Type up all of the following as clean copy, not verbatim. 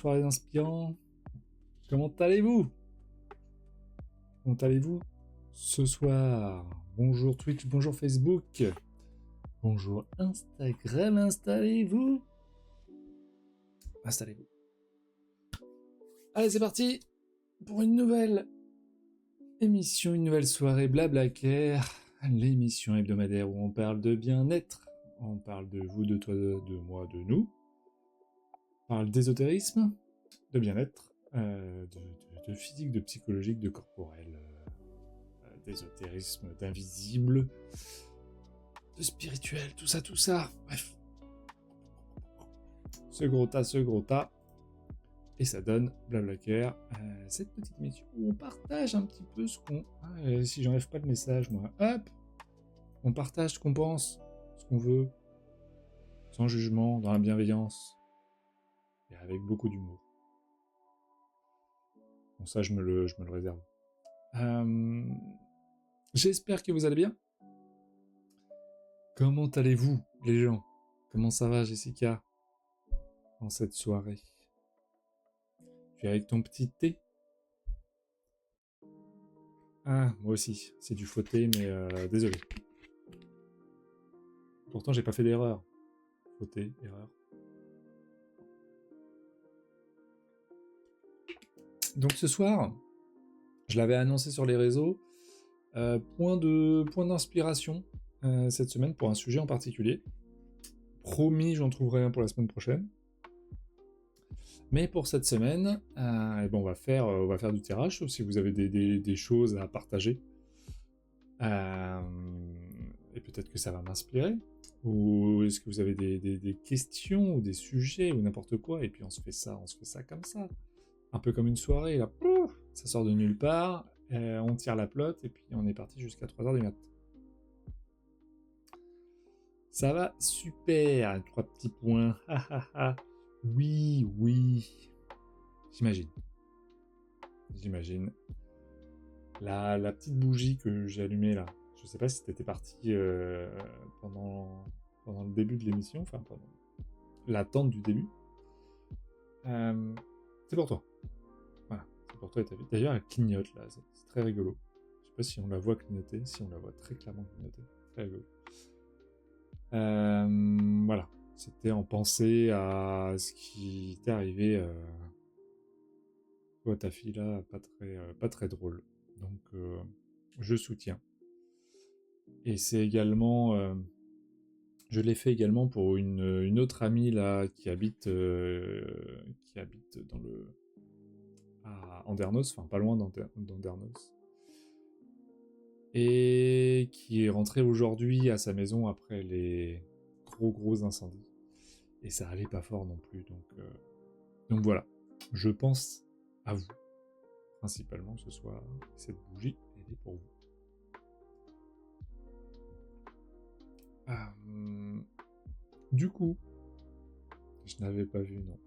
soirée d'inspirants. Comment allez-vous? Comment allez-vous ce soir? Bonjour Twitch, bonjour Facebook, bonjour Instagram, installez-vous. Installez-vous. Allez, c'est parti pour une nouvelle émission, une nouvelle soirée Blablacar, l'émission hebdomadaire où on parle de bien-être, on parle de vous, de toi, de moi, de nous, on parle d'ésotérisme, de bien-être, de physique, de psychologique, de corporel, d'ésotérisme, d'invisible, de spirituel, tout ça, bref. Ce gros tas, et ça donne Blablacar, cette petite émission où on partage un petit peu ce qu'on... si j'enlève pas le message, moi, hop, on partage ce qu'on pense, ce qu'on veut, sans jugement, dans la bienveillance, et avec beaucoup d'humour. Bon, ça, je me le réserve. J'espère que vous allez bien. Comment allez-vous, les gens? Comment ça va, Jessica, en cette soirée? Tu es avec ton petit thé? Ah, moi aussi, c'est du faux thé, mais désolé. Pourtant, j'ai pas fait d'erreur. Faux thé, erreur. Donc ce soir, je l'avais annoncé sur les réseaux, point d'inspiration cette semaine pour un sujet en particulier. Promis, j'en trouverai un pour la semaine prochaine. Mais pour cette semaine, on va faire du tirage, sauf si vous avez des choses à partager. Et peut-être que ça va m'inspirer. Ou est-ce que vous avez des questions ou des sujets ou n'importe quoi, et puis on se fait ça comme ça. Un peu comme une soirée, là, ça sort de nulle part, on tire la pelote, et puis on est parti jusqu'à 3h du mat'. Ça va super, 3 petits points, oui, j'imagine. La petite bougie que j'ai allumée là, je sais pas si t'étais parti pendant le début de l'émission, enfin pendant l'attente du début. C'est pour toi. Voilà, c'est pour toi et ta vie. D'ailleurs, elle clignote là, c'est très rigolo. Je sais pas si on la voit clignoter, si on la voit très clairement clignoter. Très rigolo. Voilà, c'était en pensée à ce qui t'est arrivé à ta fille là, pas très drôle. Donc, je soutiens. Et c'est également... je l'ai fait également pour une autre amie là qui habite dans le... à Andernos, enfin pas loin d'Andernos. Et qui est rentrée aujourd'hui à sa maison après les gros incendies. Et ça allait pas fort non plus, donc voilà. Je pense à vous, principalement ce soir. Cette bougie, elle est pour vous. Du coup, je n'avais pas vu, non.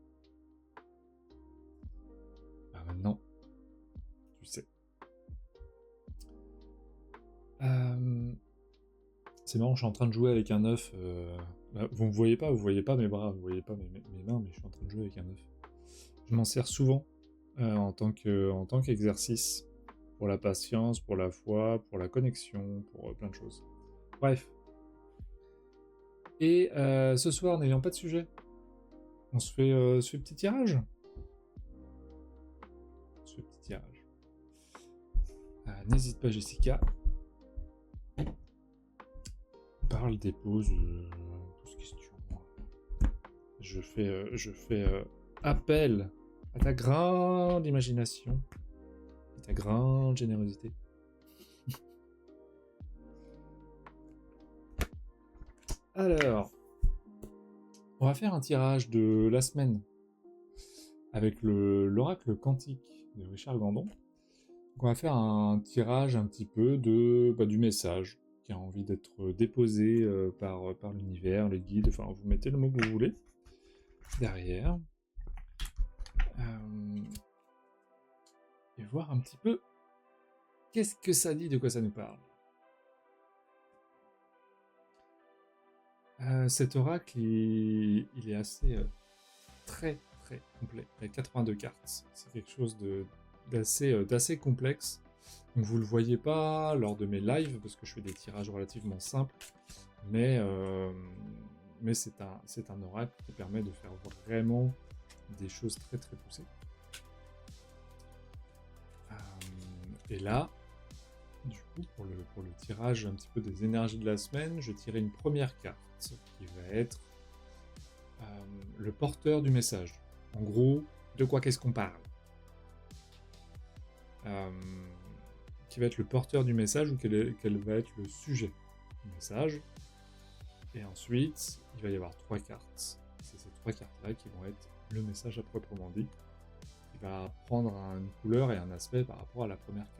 Maintenant, tu sais. C'est marrant, je suis en train de jouer avec un œuf. Vous me voyez pas mes bras, vous voyez pas mes mains, mais je suis en train de jouer avec un œuf. Je m'en sers souvent en tant qu'exercice pour la patience, pour la foi, pour la connexion, pour plein de choses. Bref. Et ce soir, n'ayant pas de sujet, on se fait petit tirage. N'hésite pas, Jessica. Parle, dépose, pose question. Je fais appel à ta grande imagination, à ta grande générosité. Alors, on va faire un tirage de la semaine avec l'oracle quantique de Richard Gandon. Donc on va faire un tirage un petit peu du message qui a envie d'être déposé par l'univers, les guides, enfin vous mettez le mot que vous voulez derrière. Et voir un petit peu qu'est-ce que ça dit, de quoi ça nous parle. Cet oracle, il est assez très très complet, avec 82 cartes. C'est quelque chose d'assez complexe. Donc vous ne le voyez pas lors de mes lives, parce que je fais des tirages relativement simples, mais c'est un oracle qui permet de faire vraiment des choses très très poussées. Et là, du coup, pour le tirage un petit peu des énergies de la semaine, je tirais une première carte qui va être le porteur du message. En gros, de quoi qu'est-ce qu'on parle, qui va être le porteur du message ou quel va être le sujet du message. Et ensuite, il va y avoir 3 cartes. C'est ces 3 cartes-là qui vont être le message à proprement dit, qui va prendre une couleur et un aspect par rapport à la première carte.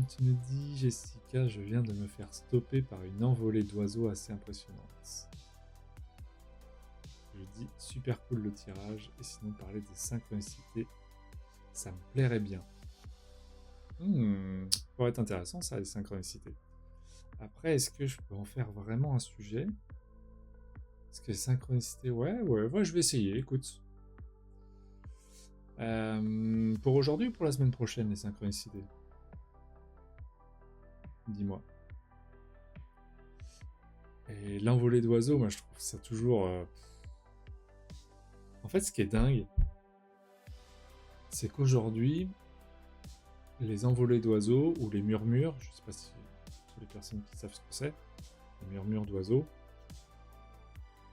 Tu me dis, Jessica, je viens de me faire stopper par une envolée d'oiseaux assez impressionnante. Je dis, super cool le tirage, et sinon parler des synchronicités, ça me plairait bien. Ça pourrait être intéressant ça, les synchronicités. Après, est-ce que je peux en faire vraiment un sujet? Est-ce que les synchronicités... Ouais, je vais essayer, écoute. Pour aujourd'hui ou pour la semaine prochaine, les synchronicités? Dis-moi. Et l'envolée d'oiseaux, moi je trouve ça toujours... En fait, ce qui est dingue, c'est qu'aujourd'hui, les envolées d'oiseaux ou les murmures, je sais pas si pour les personnes qui savent ce que c'est, les murmures d'oiseaux,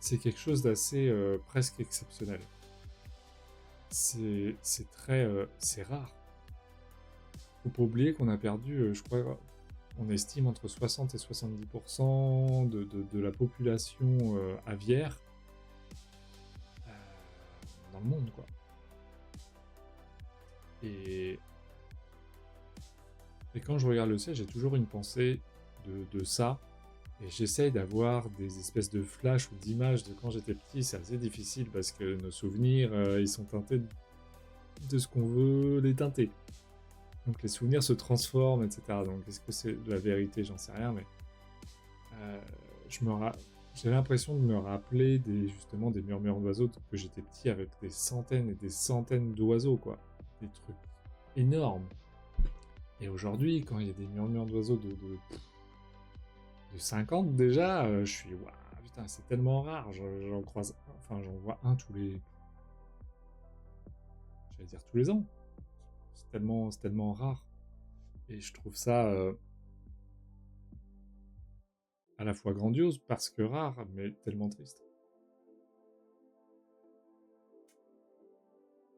c'est quelque chose d'assez presque exceptionnel. C'est très... c'est rare. Faut pas oublier qu'on a perdu, je crois, on estime entre 60 et 70% de la population aviaire dans le monde, quoi. Et quand je regarde le ciel, j'ai toujours une pensée de ça, et j'essaye d'avoir des espèces de flashs ou d'images de quand j'étais petit. C'est assez difficile parce que nos souvenirs, ils sont teintés de ce qu'on veut les teinter. Donc les souvenirs se transforment, etc. Donc est-ce que c'est la vérité? J'en sais rien, mais j'ai l'impression de me rappeler justement des murmures d'oiseaux que j'étais petit, avec des centaines et des centaines d'oiseaux, quoi. Des trucs énormes. Et aujourd'hui, quand il y a des murmures d'oiseaux de 50 déjà, je suis waouh, putain, c'est tellement rare. J'en vois un tous les... J'allais dire tous les ans. C'est tellement rare. Et je trouve ça à la fois grandiose parce que rare, mais tellement triste.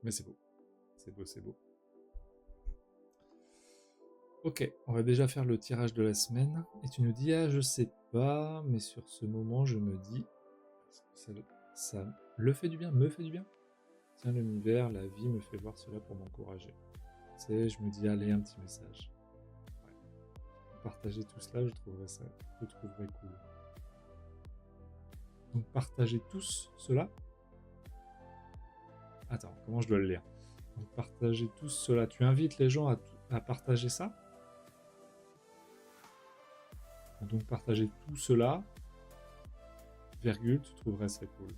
Mais c'est beau. C'est beau. Ok, on va déjà faire le tirage de la semaine. Et tu nous dis, ah, je sais pas, mais sur ce moment, je me dis, ça le fait du bien, me fait du bien. Tiens, l'univers, la vie me fait voir cela pour m'encourager. Tu sais, je me dis, allez, un petit message. Ouais. Partager tout cela, je trouverais cool. Donc, partagez tous cela. Attends, comment je dois le lire? Donc, partagez tous cela. Tu invites les gens à partager ça? Donc partager tout cela, virgule, tu trouverais ça cool.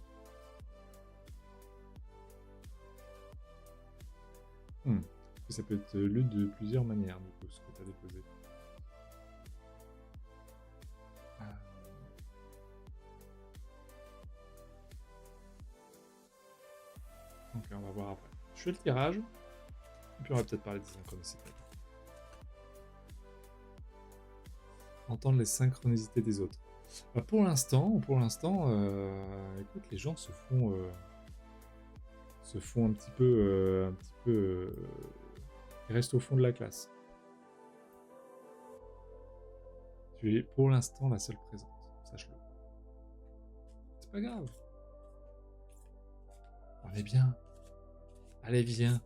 Ça peut être lu de plusieurs manières, du coup, ce que tu as déposé. Donc on va voir après. Je fais le tirage, et puis on va peut-être parler des synchronicités. Entendre les synchronicités des autres. Bah, pour l'instant, écoute, les gens se font un petit peu, ils restent au fond de la classe. Tu es pour l'instant la seule présente, sache-le. C'est pas grave. On est bien. Allez, viens,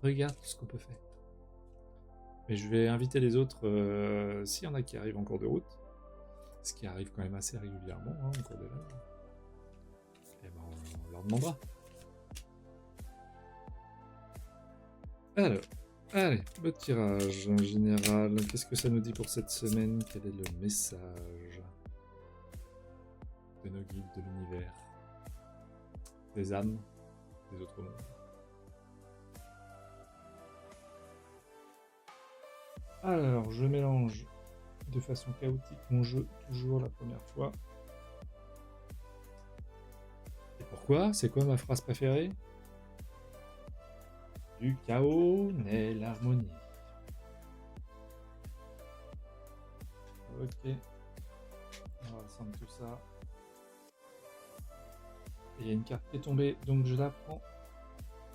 regarde tout ce qu'on peut faire. Mais je vais inviter les autres, s'il y en a qui arrivent en cours de route, ce qui arrive quand même assez régulièrement, hein, en cours de live, et ben on leur demandera. Alors, allez, le tirage en général, qu'est-ce que ça nous dit pour cette semaine? Quel est le message? de nos guides de l'univers, des âmes, des autres mondes. Alors, je mélange de façon chaotique mon jeu, toujours la première fois. Et pourquoi? C'est quoi ma phrase préférée? Du chaos naît l'harmonie. Ok. On va rassemble tout ça. Et il y a une carte qui est tombée, donc je la prends.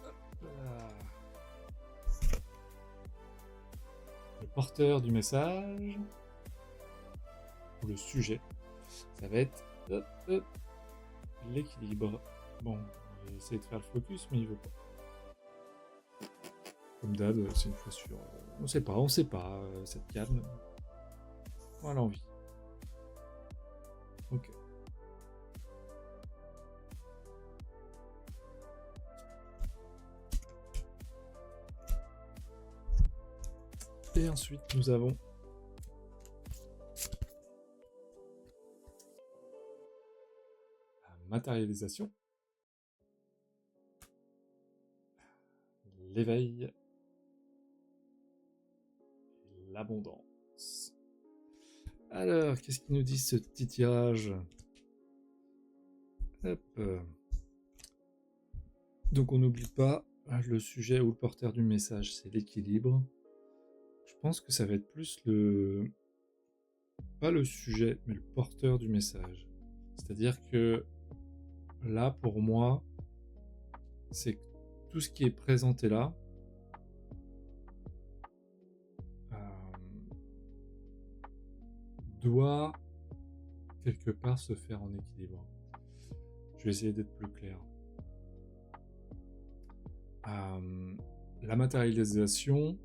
Hop là. Le porteur du message, ou le sujet, ça va être l'équilibre. Bon, j'ai essayé de faire le focus, mais il veut pas. Comme d'hab, c'est une fois sur... on sait pas, cette calme. On a l'envie. Ok. Et ensuite, nous avons la matérialisation, l'éveil, l'abondance. Alors, qu'est-ce qu'il nous dit ce petit tirage? Hop. Donc on n'oublie pas, le sujet ou le porteur du message, c'est l'équilibre. Je pense que ça va être plus le... pas le sujet, mais le porteur du message. C'est-à-dire que là, pour moi, c'est que tout ce qui est présenté là, doit quelque part se faire en équilibre. Je vais essayer d'être plus clair. La matérialisation...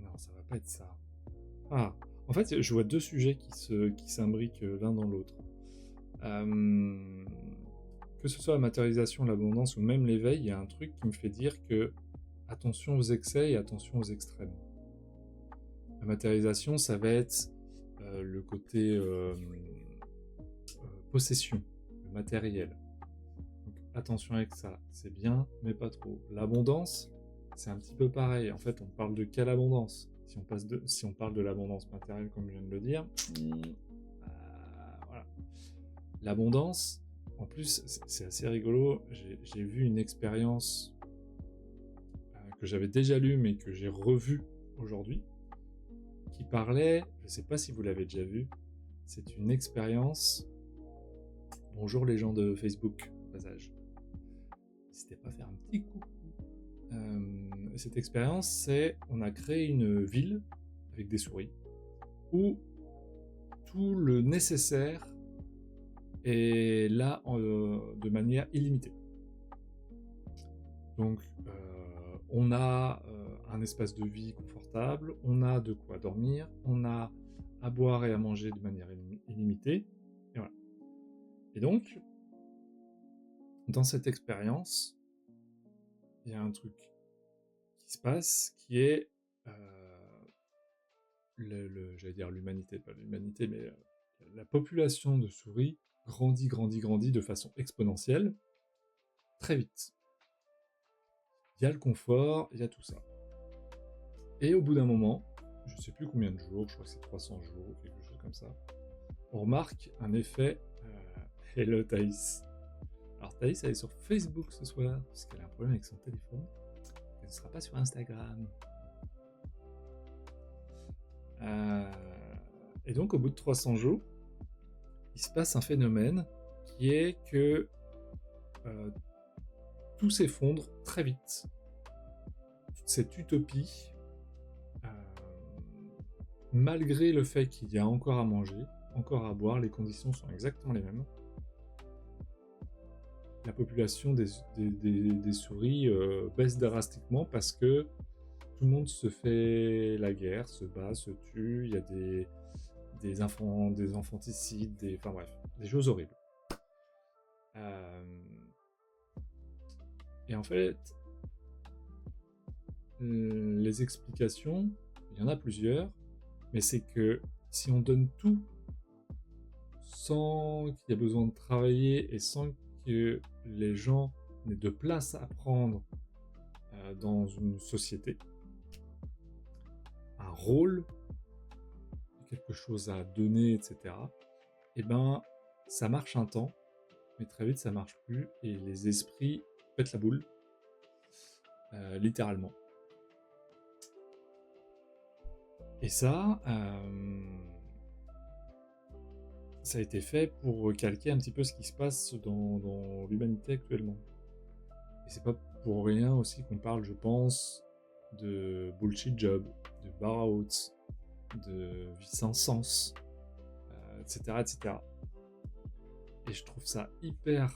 non, ça va pas être ça. Ah, en fait, je vois deux sujets qui s'imbriquent l'un dans l'autre. Que ce soit la matérialisation, l'abondance ou même l'éveil, il y a un truc qui me fait dire que attention aux excès et attention aux extrêmes. La matérialisation, ça va être le côté possession, le matériel. Donc, attention avec ça, c'est bien, mais pas trop. L'abondance, c'est un petit peu pareil. En fait, on parle de quelle abondance? Si on parle de l'abondance matérielle, comme je viens de le dire, voilà. L'abondance, en plus, c'est assez rigolo. J'ai vu une expérience que j'avais déjà lue, mais que j'ai revue aujourd'hui, qui parlait, je ne sais pas si vous l'avez déjà vu, c'est une expérience. Bonjour les gens de Facebook, au passage. N'hésitez pas à faire un petit coucou. Cette expérience, c'est on a créé une ville avec des souris où tout le nécessaire est là de manière illimitée. Donc, on a un espace de vie confortable, on a de quoi dormir, on a à boire et à manger de manière illimitée, et voilà. Et donc, dans cette expérience, il y a un truc qui se passe qui est j'allais dire l'humanité, pas l'humanité, mais la population de souris grandit de façon exponentielle très vite. Il y a le confort, il y a tout ça. Et au bout d'un moment, je sais plus combien de jours, je crois que c'est 300 jours ou quelque chose comme ça, on remarque un effet Hello Thaïs. Alors Thaïs, elle est sur Facebook ce soir, parce qu'elle a un problème avec son téléphone. Elle ne sera pas sur Instagram. Et donc au bout de 300 jours, il se passe un phénomène qui est que tout s'effondre très vite. Toute cette utopie, malgré le fait qu'il y a encore à manger, encore à boire, les conditions sont exactement les mêmes. La population des souris baisse drastiquement parce que tout le monde se fait la guerre, se bat, se tue, il y a des infanticides, enfin bref, des choses horribles. Et en fait, les explications, il y en a plusieurs, mais c'est que si on donne tout sans qu'il y ait besoin de travailler et sans que les gens n'aient de place à prendre dans une société, un rôle, quelque chose à donner, etc., et ben ça marche un temps, mais très vite ça marche plus, et les esprits pètent la boule, littéralement. Et ça a été fait pour calquer un petit peu ce qui se passe dans l'humanité actuellement. Et c'est pas pour rien aussi qu'on parle, je pense, de bullshit job, de bar-outs, de vie sans sens, etc., etc. Et je trouve ça hyper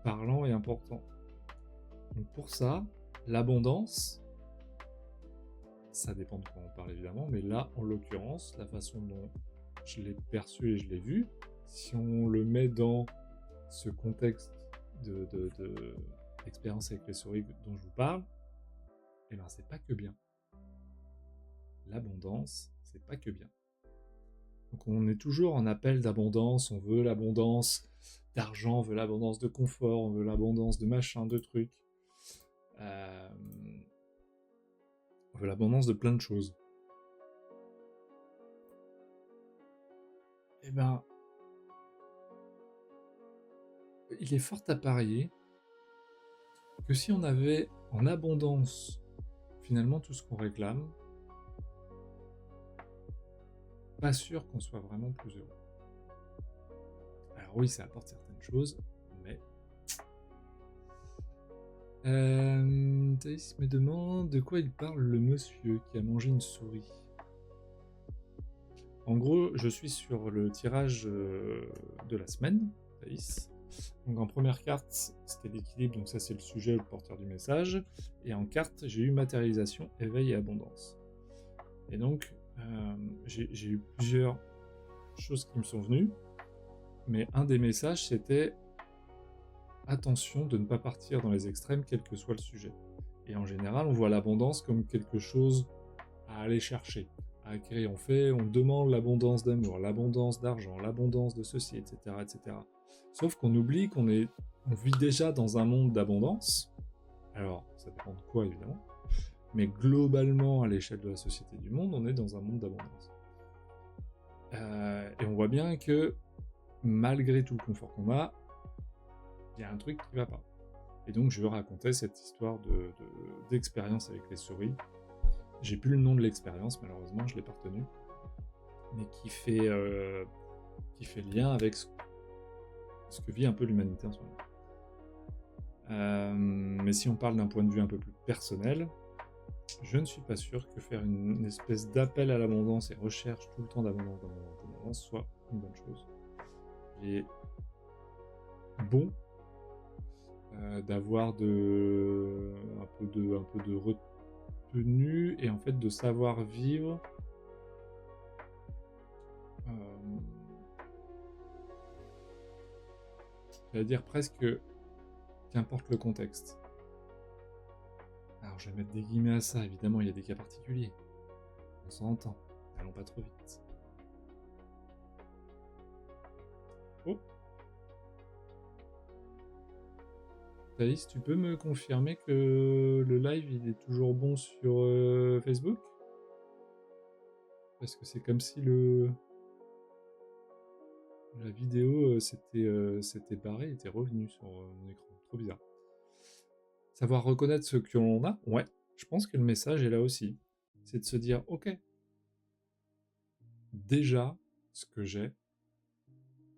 parlant et important. Donc pour ça, l'abondance, ça dépend de quoi on parle évidemment, mais là, en l'occurrence, la façon dont je l'ai perçu et je l'ai vu, si on le met dans ce contexte d'expérience avec les souris dont je vous parle, eh ben c'est pas que bien. L'abondance, c'est pas que bien. Donc on est toujours en appel d'abondance, on veut l'abondance d'argent, on veut l'abondance de confort, on veut l'abondance de machin, de trucs. On veut l'abondance de plein de choses. Eh ben, il est fort à parier que si on avait en abondance finalement tout ce qu'on réclame, pas sûr qu'on soit vraiment plus heureux. Alors oui, ça apporte certaines choses, mais... Thaïs me demande de quoi il parle le monsieur qui a mangé une souris. En gros, je suis sur le tirage de la semaine, Thaïs. Donc en première carte, c'était l'équilibre, donc ça c'est le sujet, le porteur du message. Et en carte, j'ai eu matérialisation, éveil et abondance. Et donc, j'ai eu plusieurs choses qui me sont venues, mais un des messages c'était attention de ne pas partir dans les extrêmes, quel que soit le sujet. Et en général, on voit l'abondance comme quelque chose à aller chercher, à créer. On demande l'abondance d'amour, l'abondance d'argent, l'abondance de ceci, etc., etc. Sauf qu'on oublie on vit déjà dans un monde d'abondance. Alors, ça dépend de quoi, évidemment. Mais globalement, à l'échelle de la société du monde, on est dans un monde d'abondance. Et on voit bien que, malgré tout le confort qu'on a, il y a un truc qui va pas. Et donc, je veux raconter cette histoire d'expérience avec les souris. J'ai plus le nom de l'expérience, malheureusement, je l'ai pas retenu. Mais qui fait lien avec ce que vit un peu l'humanité en ce moment. Mais si on parle d'un point de vue un peu plus personnel, je ne suis pas sûr que faire une espèce d'appel à l'abondance et recherche tout le temps d'abondance soit une bonne chose. Il est bon d'avoir un peu de retenue et en fait de savoir vivre j'allais dire presque qu'importe le contexte. Alors je vais mettre des guillemets à ça, évidemment il y a des cas particuliers. On s'entend, n'allons pas trop vite. Oh, Thaïs, tu peux me confirmer que le live il est toujours bon sur Facebook? Parce que c'est comme si la vidéo s'était barrée, était revenue sur mon écran. Trop bizarre. Savoir reconnaître ce que l'on a, ouais, je pense que le message est là aussi. C'est de se dire, ok, déjà, ce que j'ai,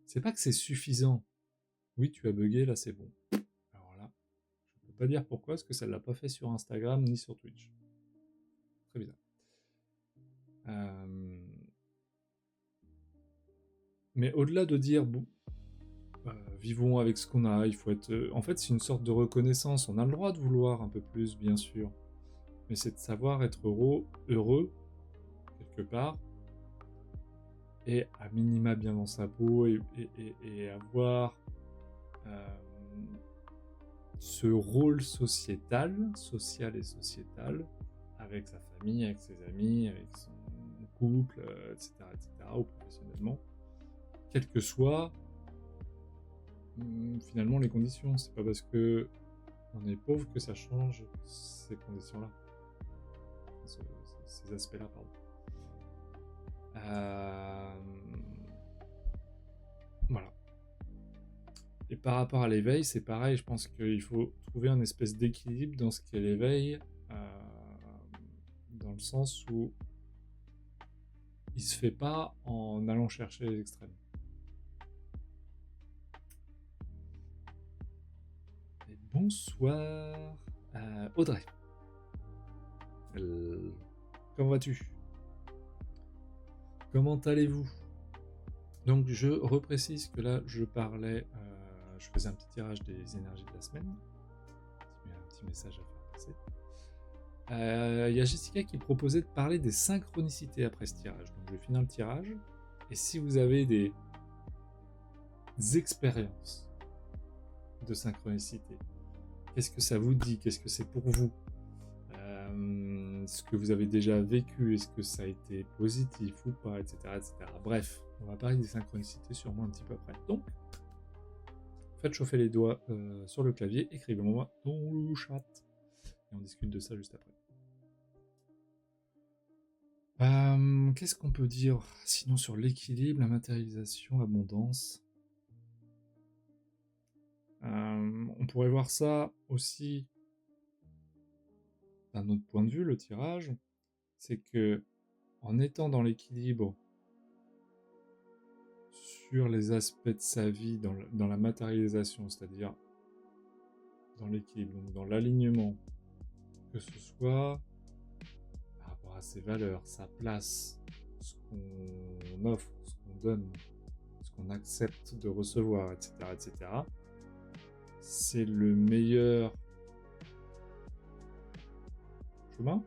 c'est pas que c'est suffisant. Oui, tu as bugué, là c'est bon. Alors là, je peux pas dire pourquoi, parce que ça l'a pas fait sur Instagram ni sur Twitch. Très bizarre. Mais au-delà de dire, bon, vivons avec ce qu'on a, il faut être... en fait, c'est une sorte de reconnaissance. On a le droit de vouloir un peu plus, bien sûr. Mais c'est de savoir être heureux, quelque part, et à minima bien dans sa peau, et avoir ce rôle social et sociétal, avec sa famille, avec ses amis, avec son couple, etc., ou professionnellement, quel que soit finalement les conditions. C'est pas parce que on est pauvre que ça change ces conditions-là. Ces aspects-là, pardon. Voilà. Et par rapport à l'éveil, c'est pareil, je pense qu'il faut trouver un espèce d'équilibre dans ce qu'est l'éveil, dans le sens où il se fait pas en allant chercher les extrêmes. Et bonsoir, Audrey. Comment vas-tu? Comment allez-vous? Donc je reprécise que là je parlais, je faisais un petit tirage des énergies de la semaine. Un petit message à faire passer. Il y a Jessica qui proposait de parler des synchronicités après ce tirage. Donc je vais finir le tirage. Et si vous avez des expériences de synchronicité, qu'est-ce que ça vous dit? Qu'est-ce que c'est pour vous? Ce que vous avez déjà vécu, est-ce que ça a été positif ou pas, etc., etc. Bref, on va parler des synchronicités sûrement un petit peu après. Donc, faites chauffer les doigts sur le clavier, écrivez-moi dans le chat. Et on discute de ça juste après. Qu'est-ce qu'on peut dire sinon sur l'équilibre, la matérialisation, l'abondance? On pourrait voir ça aussi d'un autre point de vue, le tirage, c'est que en étant dans l'équilibre sur les aspects de sa vie, dans la matérialisation, c'est-à-dire dans l'équilibre, donc dans l'alignement, que ce soit par rapport à ses valeurs, sa place, ce qu'on offre, ce qu'on donne, ce qu'on accepte de recevoir, etc., etc., c'est le meilleur chemin.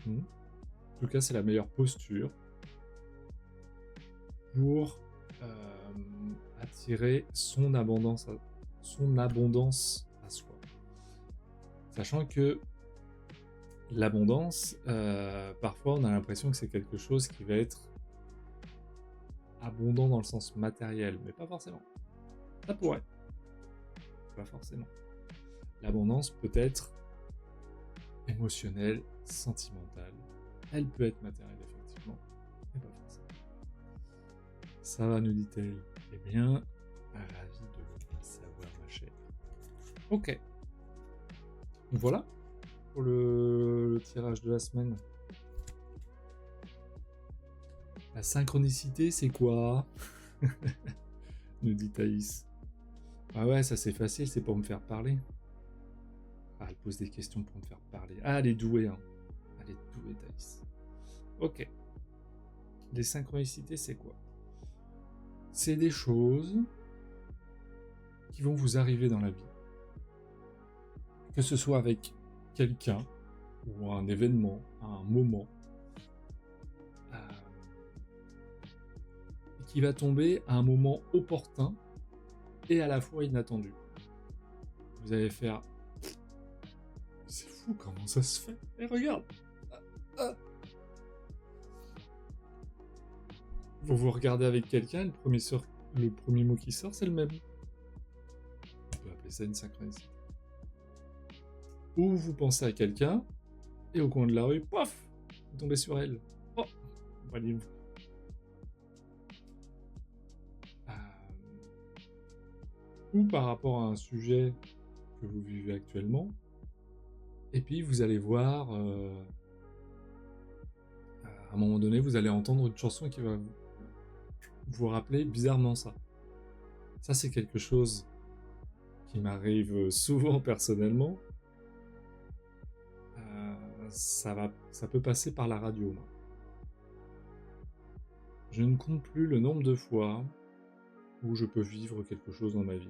En tout cas, c'est la meilleure posture pour attirer son abondance à soi. Sachant que l'abondance, parfois on a l'impression que c'est quelque chose qui va être abondant dans le sens matériel, mais pas forcément. Ça pourrait. Pas forcément. L'abondance peut être émotionnelle, sentimentale. Elle peut être matérielle, effectivement, mais pas forcément. Ça va, nous dit-elle. Eh bien, ravi de le savoir, ma chère. Ok. Voilà pour le tirage de la semaine. La synchronicité, c'est quoi? nous dit Thaïs. Ah ouais, ça c'est facile, c'est pour me faire parler. Ah, elle pose des questions pour me faire parler. Ah, elle est douée, hein. Elle est douée, Thaïs. Ok. Les synchronicités, c'est quoi? C'est des choses qui vont vous arriver dans la vie. Que ce soit avec quelqu'un, ou un événement, un moment, et qui va tomber à un moment opportun et à la fois inattendu. Vous allez faire... C'est fou comment ça se fait. Et regarde. Vous regardez avec quelqu'un, le premier mot qui sort, c'est le même. On peut appeler ça une synchronicité. Ou vous pensez à quelqu'un, et au coin de la rue, paf, vous tombez sur elle. Oh, voyez-vous. Ou par rapport à un sujet que vous vivez actuellement, et puis vous allez voir, à un moment donné, vous allez entendre une chanson qui va vous rappeler bizarrement ça. Ça, c'est quelque chose qui m'arrive souvent personnellement. Ça peut passer par la radio, moi. Je ne compte plus le nombre de fois où je peux vivre quelque chose dans ma vie.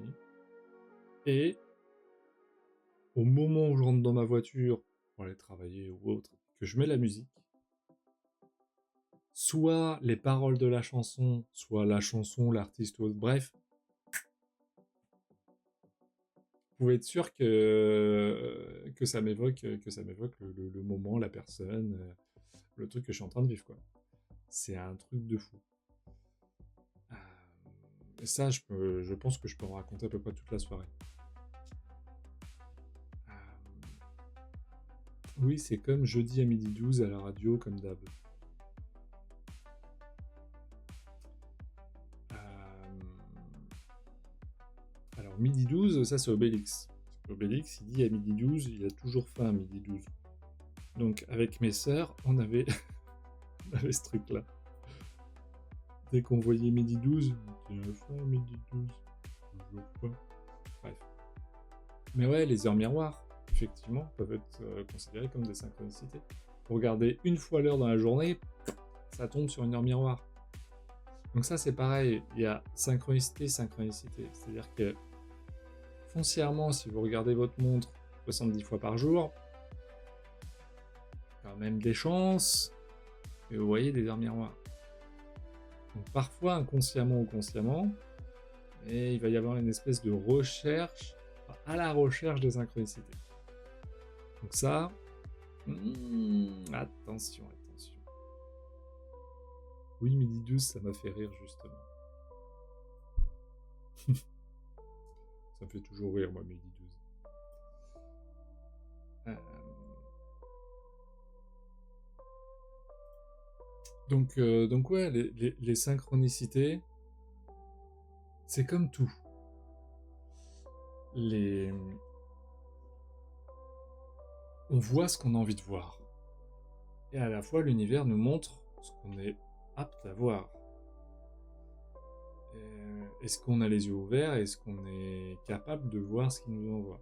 Et au moment où je rentre dans ma voiture pour aller travailler ou autre, que je mets la musique, soit les paroles de la chanson, soit la chanson, l'artiste ou autre, bref, vous pouvez être sûr que ça m'évoque le moment, la personne, le truc que je suis en train de vivre, quoi. C'est un truc de fou. Et ça, je pense que je peux en raconter à peu près toute la soirée. Euh, oui, c'est comme jeudi à midi 12 à la radio, comme d'hab. Alors, midi 12, ça c'est Obélix. Obélix, il dit à midi 12, il a toujours faim à midi 12. Donc, avec mes sœurs, on avait ce truc-là. Dès qu'on voyait midi 12, on était faim, midi 12, toujours faim. Bref. Mais ouais, les heures miroirs, effectivement, peuvent être considérées comme des synchronicités. Pour regarder une fois l'heure dans la journée, ça tombe sur une heure miroir. Donc ça, c'est pareil, il y a synchronicité. C'est-à-dire que foncièrement, si vous regardez votre montre 70 fois par jour, il y a quand même des chances que vous voyez des heures miroirs. Donc parfois, inconsciemment ou consciemment, et il va y avoir une espèce de recherche, à la recherche de synchronicité. Donc ça, attention. Oui, midi 12, ça m'a fait rire, justement. Ça me fait toujours rire, moi, midi 12. Donc ouais, les synchronicités, c'est comme tout. On voit ce qu'on a envie de voir. Et à la fois, l'univers nous montre ce qu'on est apte à voir. Est-ce qu'on a les yeux ouverts? Est-ce qu'on est capable de voir ce qu'il nous envoie?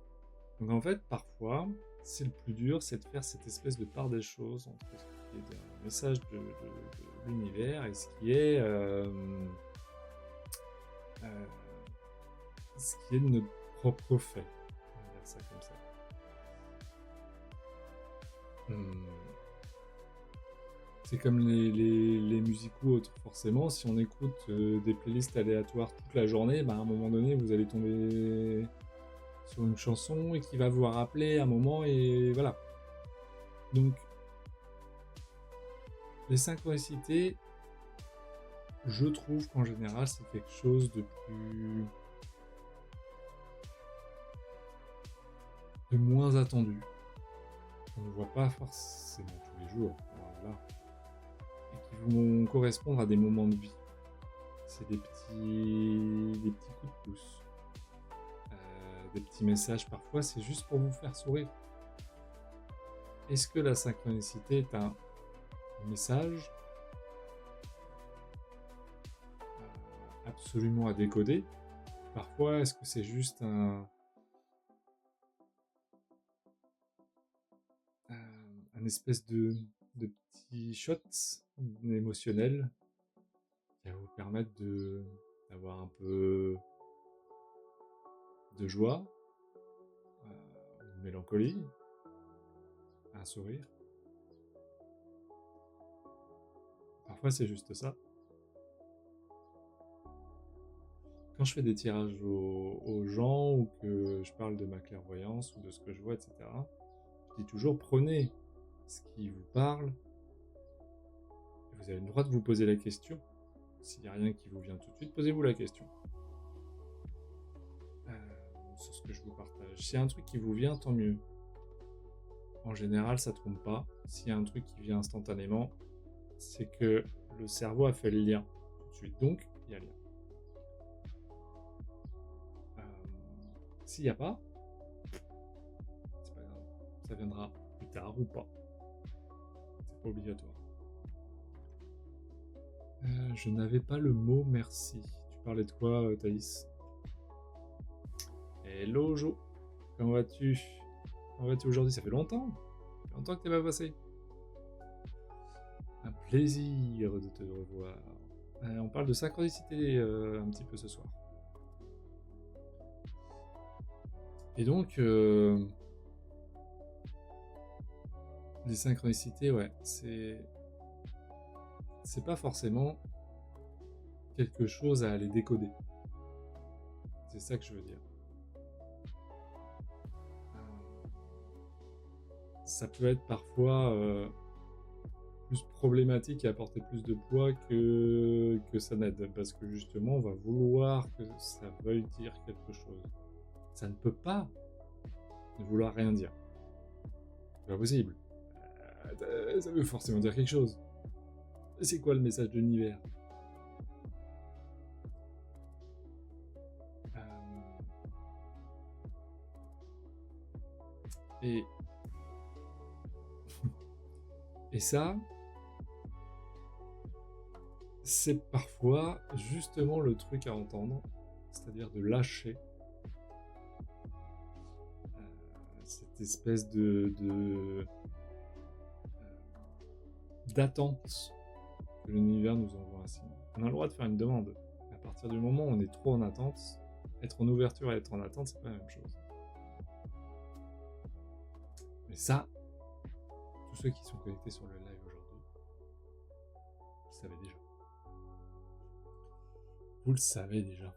Donc en fait, parfois, c'est le plus dur, c'est de faire cette espèce de part des choses entre ce qui est un message de l'univers et ce qui est de notre propre fait. On va dire ça comme ça. C'est comme les musiques ou autres. Forcément, si on écoute des playlists aléatoires toute la journée, à un moment donné, vous allez tomber sur une chanson et qui va vous rappeler un moment, et voilà. Donc, les synchronicités, je trouve qu'en général, c'est quelque chose de moins attendu. On ne voit pas forcément tous les jours, voilà. Et qui vont correspondre à des moments de vie. C'est des petits coups de pouce. Des petits messages parfois, c'est juste pour vous faire sourire. Est-ce que la synchronicité est un message absolument à décoder? Parfois, est-ce que c'est juste un espèce de petit shot émotionnel qui va vous permettre d'avoir un peu de joie, de mélancolie, un sourire? Parfois, c'est juste ça. Quand je fais des tirages aux gens, ou que je parle de ma clairvoyance ou de ce que je vois, etc., je dis toujours, prenez ce qui vous parle, et vous avez le droit de vous poser la question. S'il n'y a rien qui vous vient tout de suite, posez-vous la question sur ce que je vous partage. S'il y a un truc qui vous vient, tant mieux. En général, ça ne trompe pas. S'il y a un truc qui vient instantanément, c'est que le cerveau a fait le lien tout de suite. Donc, il y a lien. S'il n'y a pas, c'est pas grave. Ça viendra plus tard ou pas. C'est pas obligatoire. Je n'avais pas le mot merci. Tu parlais de quoi, Thaïs? Hello Jo, comment vas-tu? Comment vas-tu aujourd'hui? Ça fait longtemps. Que t'es pas passé. Un plaisir de te revoir. On parle de synchronicité un petit peu ce soir. Et donc, les synchronicités, ouais, c'est pas forcément quelque chose à aller décoder. C'est ça que je veux dire. Ça peut être parfois plus problématique et apporter plus de poids que ça n'aide. Parce que justement, on va vouloir que ça veuille dire quelque chose. Ça ne peut pas ne vouloir rien dire. C'est pas possible. Ça veut forcément dire quelque chose. C'est quoi le message de l'univers? Et... Et ça, c'est parfois justement le truc à entendre, c'est-à-dire de lâcher cette espèce d'attente que l'univers nous envoie ainsi. On a le droit de faire une demande, mais à partir du moment où on est trop en attente, être en ouverture et être en attente, c'est pas la même chose. Mais ça, tous ceux qui sont connectés sur le live aujourd'hui, vous le savez déjà. Vous le savez déjà.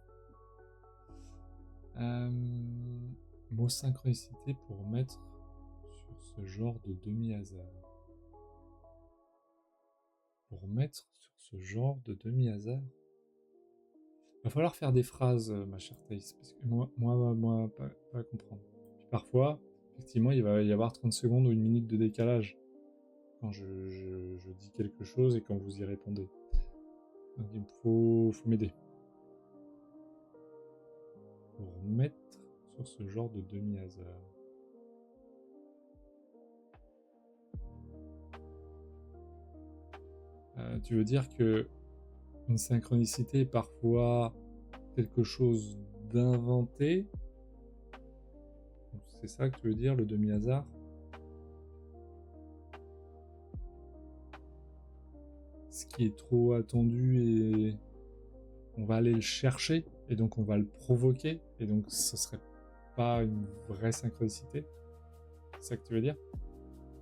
Mot synchronicité pour mettre sur ce genre de demi-hasard. Pour mettre sur ce genre de demi-hasard. Il va falloir faire des phrases, ma chère Thaïs, parce que moi pas comprendre. Puis parfois, effectivement, il va y avoir 30 secondes ou une minute de décalage quand je dis quelque chose et quand vous y répondez. Donc il faut m'aider. Pour mettre sur ce genre de demi-hasard. Tu veux dire que une synchronicité est parfois quelque chose d'inventé? C'est ça que tu veux dire, le demi-hasard? Ce qui est trop attendu et on va aller le chercher et donc on va le provoquer et donc ce serait pas une vraie synchronicité? C'est ça que tu veux dire?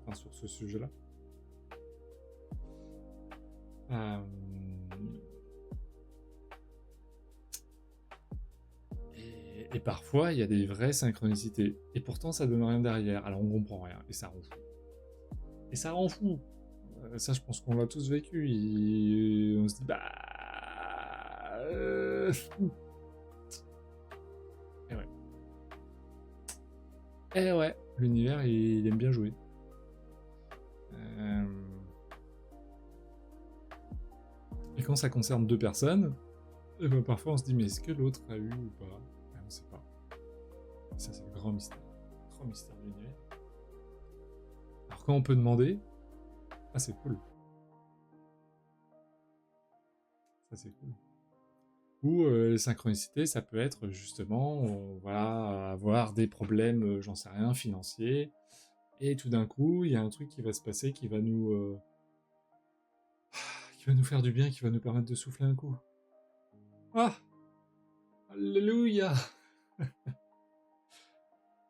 Enfin, sur ce sujet-là. Et parfois, il y a des vraies synchronicités. Et pourtant, ça donne rien derrière. Alors, on comprend rien. Et ça rend fou. Et ça rend fou. Ça, je pense qu'on l'a tous vécu. Et on se dit, bah... Et ouais. Et ouais. L'univers, il aime bien jouer. Et quand ça concerne deux personnes, et ben parfois on se dit, mais est-ce que l'autre a eu ou pas? On ne sait pas. Et ça, c'est le grand mystère. Le grand mystère de l'univers. Alors quand on peut demander, ah c'est cool. Ça c'est cool. Ou les synchronicités, ça peut être justement, on va avoir des problèmes, j'en sais rien, financiers, et tout d'un coup, il y a un truc qui va se passer qui va nous faire du bien, qui va nous permettre de souffler un coup. Ah, alléluia.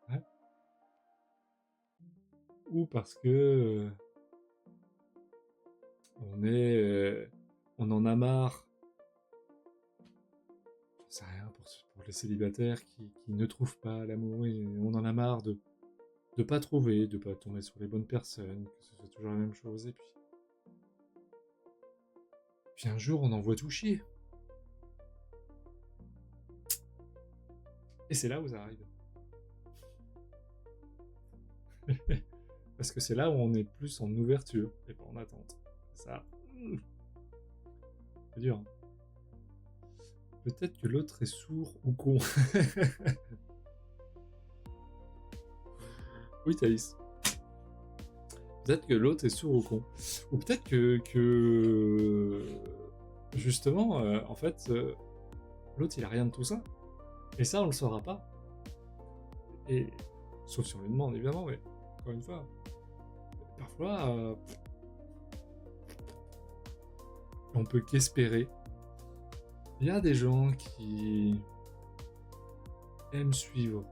Ouais. Ou parce que on en a marre. J'en sais rien pour les célibataires qui ne trouvent pas l'amour, et on en a marre de pas trouver, de pas tomber sur les bonnes personnes, que ce soit toujours la même chose, et puis un jour on envoie tout chier. Et c'est là où ça arrive. Parce que c'est là où on est plus en ouverture et pas en attente. C'est ça. C'est dur. Hein. Peut-être que l'autre est sourd ou con. Oui, Thaïs. Peut-être que l'autre est sourd ou con. Ou peut-être que justement, en fait, l'autre il a rien de tout ça. Et ça, on le saura pas. Et sauf si on lui demande, évidemment, mais encore une fois, parfois, on peut qu'espérer. Il y a des gens qui aiment suivre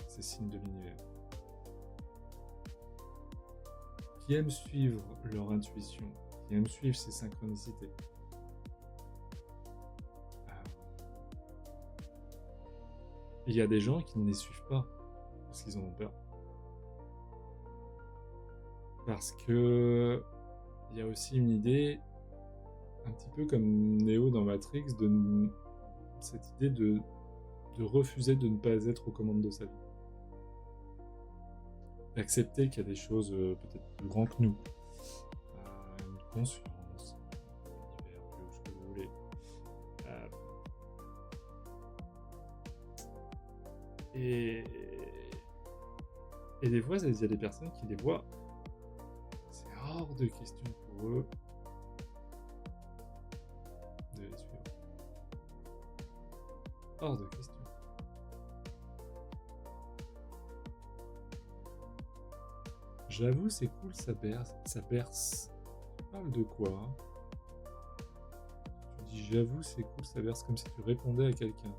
ces signes de l'univers, qui aiment suivre leur intuition, qui aiment suivre ces synchronicités. Il y a des gens qui ne les suivent pas parce qu'ils en ont peur. Parce que il y a aussi une idée, un petit peu comme Neo dans Matrix, cette idée de refuser de ne pas être aux commandes de sa vie. D'accepter qu'il y a des choses peut-être plus grandes que nous. Une conscience, un univers, Dieu, ce que vous voulez. Et des fois, il y a des personnes qui les voient. C'est hors de question pour eux de les suivre. Hors de question. J'avoue, c'est cool, ça berce. Tu parles de quoi? Tu dis j'avoue, c'est cool, ça berce, comme si tu répondais à quelqu'un.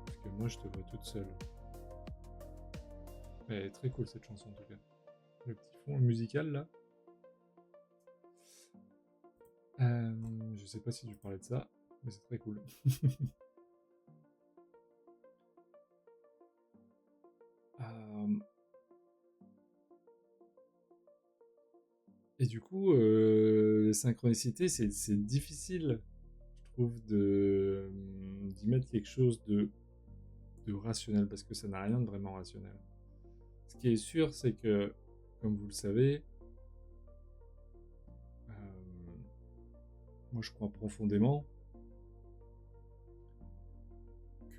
Parce que moi, je te vois toute seule. Mais elle est très cool cette chanson en tout cas. Le petit fond musical là. Je sais pas si tu parlais de ça, mais c'est très cool. Et du coup, les synchronicités, c'est difficile, je trouve, d'y mettre quelque chose de rationnel, parce que ça n'a rien de vraiment rationnel. Ce qui est sûr, c'est que, comme vous le savez, moi je crois profondément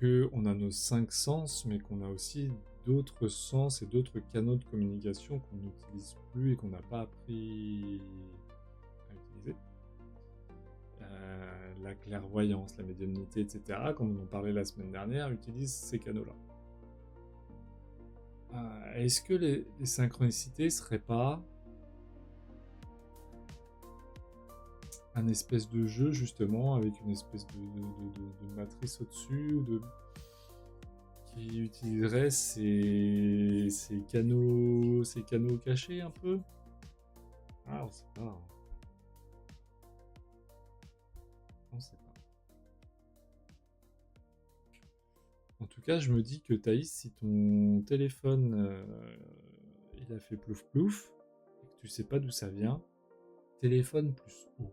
qu'on a nos 5 sens, mais qu'on a aussi d'autres sens et d'autres canaux de communication qu'on n'utilise plus et qu'on n'a pas appris à utiliser. La clairvoyance, la médiumnité, etc., comme on en parlait la semaine dernière, utilisent ces canaux-là. Est-ce que les synchronicités seraient pas un espèce de jeu, justement, avec une espèce de matrice au-dessus, qui utiliserait ces canaux cachés, un peu? Ah, on sait pas. Hein. On sait pas. En tout cas, je me dis que Thaïs, si ton téléphone il a fait plouf plouf, et que tu sais pas d'où ça vient, téléphone plus eau.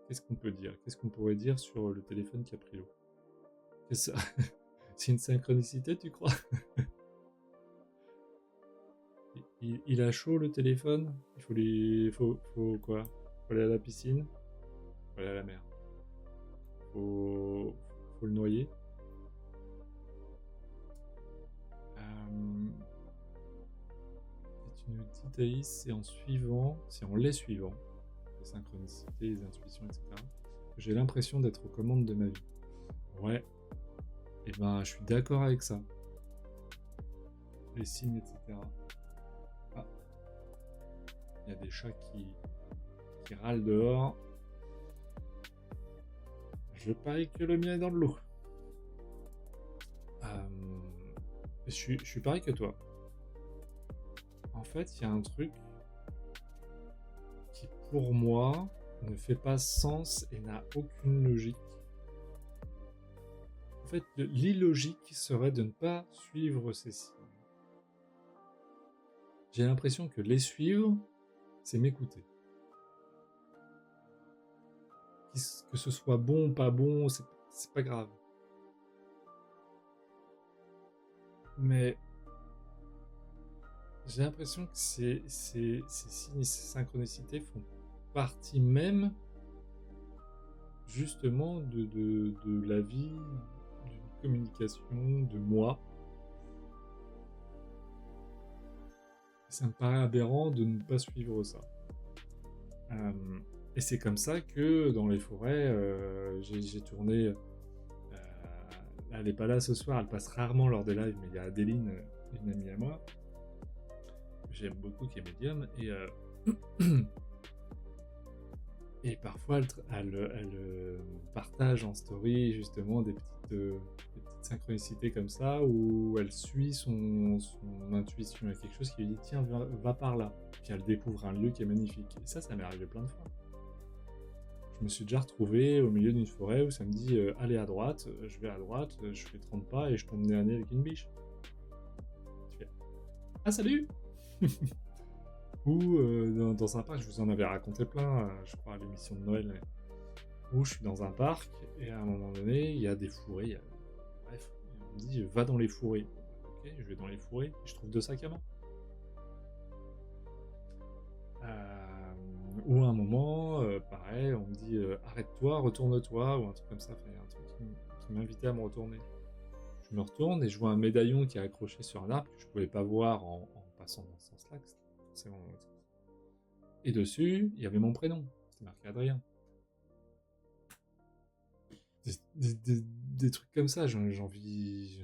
Qu'est-ce qu'on peut dire? Qu'est-ce qu'on pourrait dire sur le téléphone qui a pris l'eau? C'est une synchronicité, tu crois? Il a chaud le téléphone? Faut quoi? Faut aller à la piscine? Faut aller à la mer? Faut le noyer? Et tu nous dis, Thaïs, c'est en les suivant, les synchronicités, les intuitions, etc., que j'ai l'impression d'être aux commandes de ma vie. Ouais. Et ben, je suis d'accord avec ça. Les signes, etc. Ah. Il y a des chats qui râlent dehors. Je parie que le mien est dans le lot. Je suis pareil que toi. En fait, il y a un truc qui, pour moi, ne fait pas sens et n'a aucune logique. En fait, l'illogique serait de ne pas suivre ces signes. J'ai l'impression que les suivre, c'est m'écouter. Que ce soit bon ou pas bon, c'est pas grave. Mais j'ai l'impression que ces signes, ces synchronicités font partie même justement de la vie, d'une communication, de moi. Ça me paraît aberrant de ne pas suivre ça. Et c'est comme ça que dans les forêts, j'ai tourné... elle n'est pas là ce soir, elle passe rarement lors des lives, mais il y a Adeline, une amie à moi, que j'aime beaucoup, qui est médium, et parfois elle partage en story justement des petites synchronicités comme ça, où elle suit son intuition, il y a quelque chose qui lui dit tiens, va par là, puis elle découvre un lieu qui est magnifique. Et ça m'est arrivé plein de fois. Je me suis déjà retrouvé au milieu d'une forêt où ça me dit allez à droite, je vais à droite, je fais 30 pas et je tombe nez à nez avec une biche. Tu fais ah salut. Ou dans un parc, je vous en avais raconté plein, je crois, à l'émission de Noël, où je suis dans un parc, et à un moment donné, il y a des fourrés, bref, et on me dit, va dans les fourrés. Ok, je vais dans les fourrés, et je trouve 2 sacs à main. Ou à un moment, pareil, on me dit, arrête-toi, retourne-toi, ou un truc comme ça, enfin, il y a un truc qui m'invitait à me retourner. Je me retourne, et je vois un médaillon qui est accroché sur un arbre, que je pouvais pas voir en passant dans ce sens-là, que c'était forcément dans l'autre sens. Et dessus, il y avait mon prénom, c'était marqué Adrien. Des trucs comme ça, j'en vis.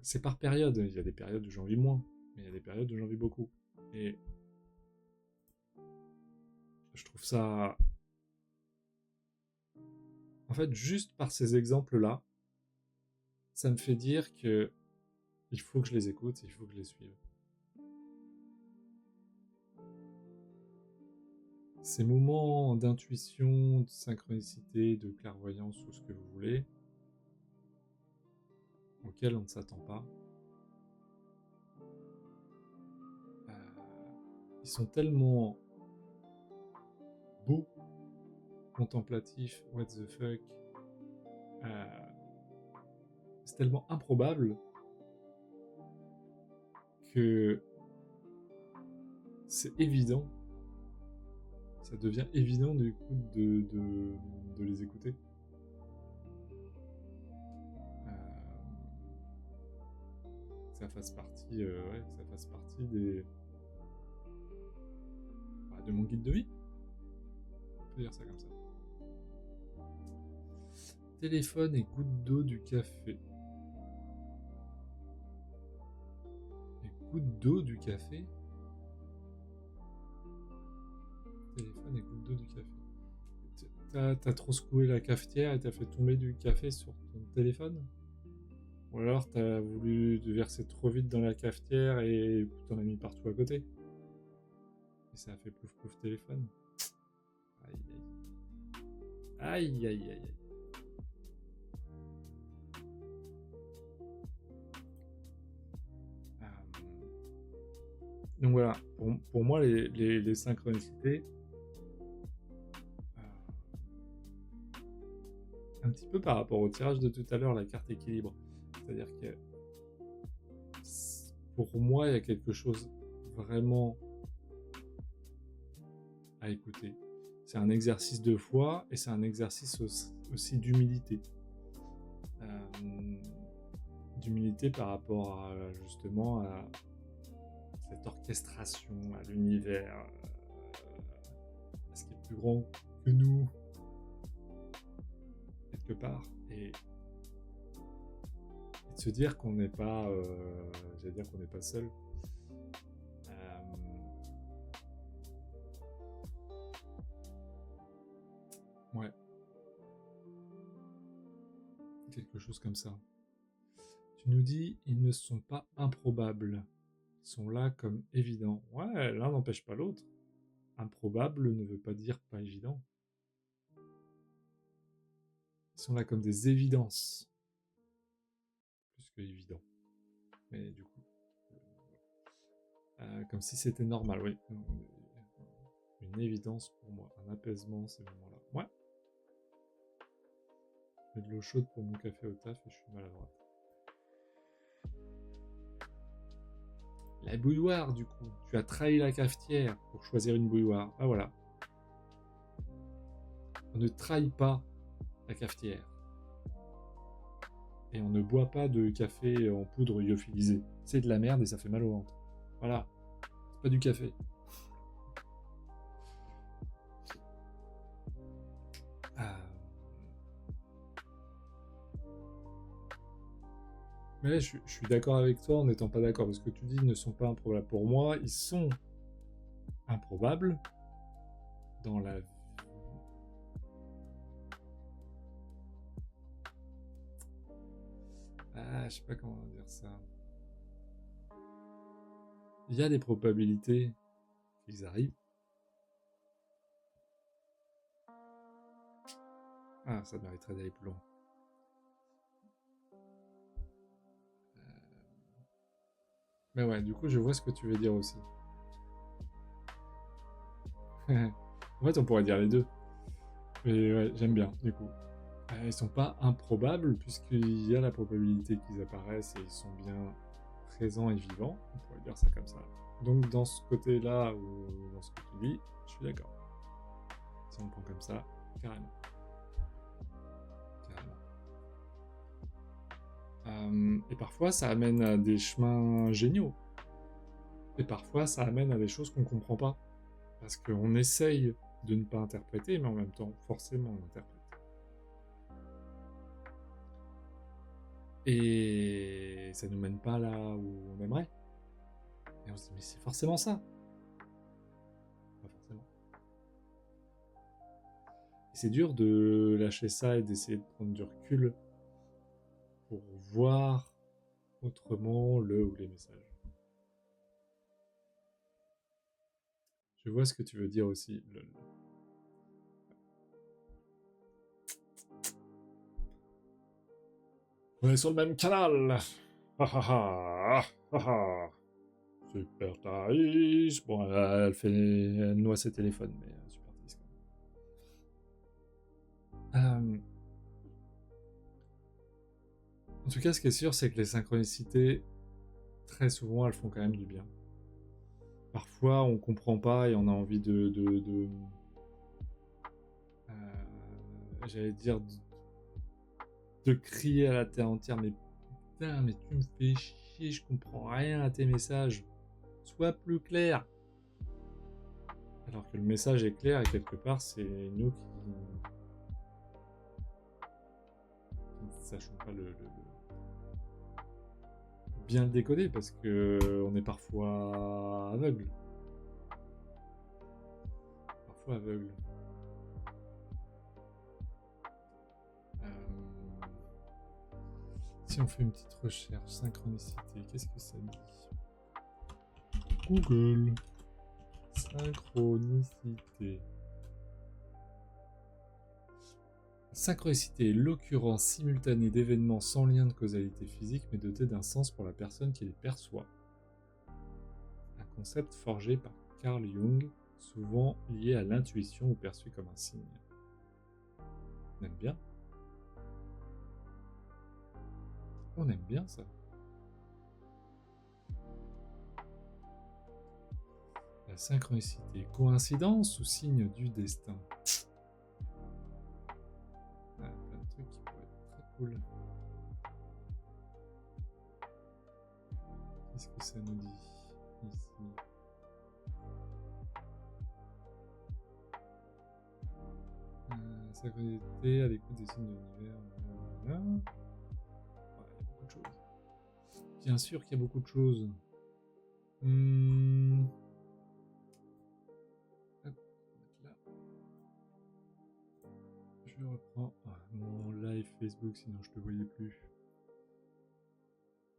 C'est par période. Il y a des périodes où j'en vis moins, mais il y a des périodes où j'en vis beaucoup. Et je trouve ça. En fait, juste par ces exemples-là, ça me fait dire que il faut que je les écoute, il faut que je les suive. Ces moments d'intuition, de synchronicité, de clairvoyance, ou ce que vous voulez, auxquels on ne s'attend pas, ils sont tellement beaux, contemplatifs, what the fuck, c'est tellement improbable que c'est évident, ça devient évident du coup de les écouter. Que ça fasse partie, que ça fasse partie de mon guide de vie. On peut dire ça comme ça. Téléphone et goutte d'eau du café. Et goutte d'eau du café. Téléphone et goutte d'eau du café. T'as trop secoué la cafetière et t'as fait tomber du café sur ton téléphone? Ou alors t'as voulu te verser trop vite dans la cafetière et t'en as mis partout à côté? Et ça a fait plouf plouf téléphone. Aïe aïe. Aïe aïe aïe aïe. Donc voilà, pour moi, les synchronicités, un petit peu par rapport au tirage de tout à l'heure, la carte équilibre. C'est-à-dire que pour moi, il y a quelque chose vraiment à écouter. C'est un exercice de foi et c'est un exercice aussi d'humilité. D'humilité par rapport à justement à cette orchestration, à l'univers, à ce qui est plus grand que nous, quelque part, et de se dire qu'on n'est pas, j'allais dire qu'on n'est pas seul. Ouais. Quelque chose comme ça. Tu nous dis, ils ne sont pas improbables. Ils sont là comme évidents. Ouais, l'un n'empêche pas l'autre. Improbable ne veut pas dire pas évident. Ils sont là comme des évidences. Plus que évident. Mais du coup, comme si c'était normal, oui. Une évidence pour moi, un apaisement ces moments-là. Ouais. Je mets de l'eau chaude pour mon café au taf et je suis maladroite. La bouilloire, du coup. Tu as trahi la cafetière pour choisir une bouilloire. Ah voilà. On ne trahit pas la cafetière. Et on ne boit pas de café en poudre lyophilisée. C'est de la merde et ça fait mal au ventre. Voilà. C'est pas du café. Mais là, je suis d'accord avec toi en n'étant pas d'accord, parce que tu dis ne sont pas improbables. Pour moi, ils sont improbables dans la vie. Ah, je sais pas comment dire ça. Il y a des probabilités qu'ils arrivent. Ah, ça mériterait d'aller plus loin. Mais ouais, du coup, je vois ce que tu veux dire aussi. En fait, on pourrait dire les deux. Mais ouais, j'aime bien, du coup. Ils sont pas improbables, puisqu'il y a la probabilité qu'ils apparaissent et ils sont bien présents et vivants. On pourrait dire ça comme ça. Donc, dans ce côté-là, ou dans ce que tu dis, je suis d'accord. Si on le prend comme ça, carrément. Et parfois, ça amène à des chemins géniaux. Et parfois, ça amène à des choses qu'on comprend pas. Parce qu'on essaye de ne pas interpréter, mais en même temps, forcément, on interprète. Et ça nous mène pas là où on aimerait. Et on se dit, mais c'est forcément ça. Pas forcément. Et c'est dur de lâcher ça et d'essayer de prendre du recul pour voir autrement le ou les messages. Je vois ce que tu veux dire aussi, lol. On est sur le même canal. Ha ha ha ha ha. Super Thaïs. Bon, elle noie ses téléphones, mais Super Thaïs quand même. En tout cas, ce qui est sûr, c'est que les synchronicités, très souvent, elles font quand même du bien. Parfois, on comprend pas et on a envie j'allais dire de crier à la terre entière, mais putain, mais tu me fais chier, je comprends rien à tes messages. Sois plus clair. Alors que le message est clair et quelque part, c'est nous qui ne sachons pas bien le décoder parce que on est parfois aveugle. Parfois aveugle. Si on fait une petite recherche, synchronicité, qu'est-ce que ça dit? Google. Synchronicité. Synchronicité est l'occurrence simultanée d'événements sans lien de causalité physique mais doté d'un sens pour la personne qui les perçoit. Un concept forgé par Carl Jung, souvent lié à l'intuition ou perçu comme un signe. On aime bien. On aime bien ça. La synchronicité, coïncidence ou signe du destin? Plein de trucs qui pourraient être très cool. Qu'est-ce que ça nous dit ici? Synchronicité à l'écoute des signes de l'univers. Ouais, il y a beaucoup de choses. Bien sûr qu'il y a beaucoup de choses. Hop, là. Je reprends mon live Facebook, sinon je te voyais plus.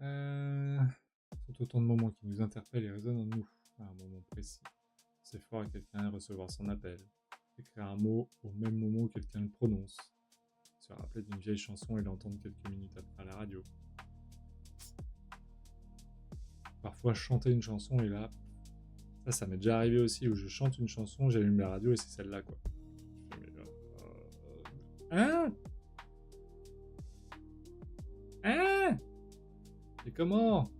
C'est autant de moments qui nous interpellent et résonnent en nous, à un moment précis. C'est fort à quelqu'un et recevoir son appel. Écrire un mot au même moment où quelqu'un le prononce. Se rappeler d'une vieille chanson et l'entendre quelques minutes après à la radio. Parfois chanter une chanson et là, ça m'est déjà arrivé aussi où je chante une chanson, j'allume la radio et c'est celle-là quoi. Hein? Et comment?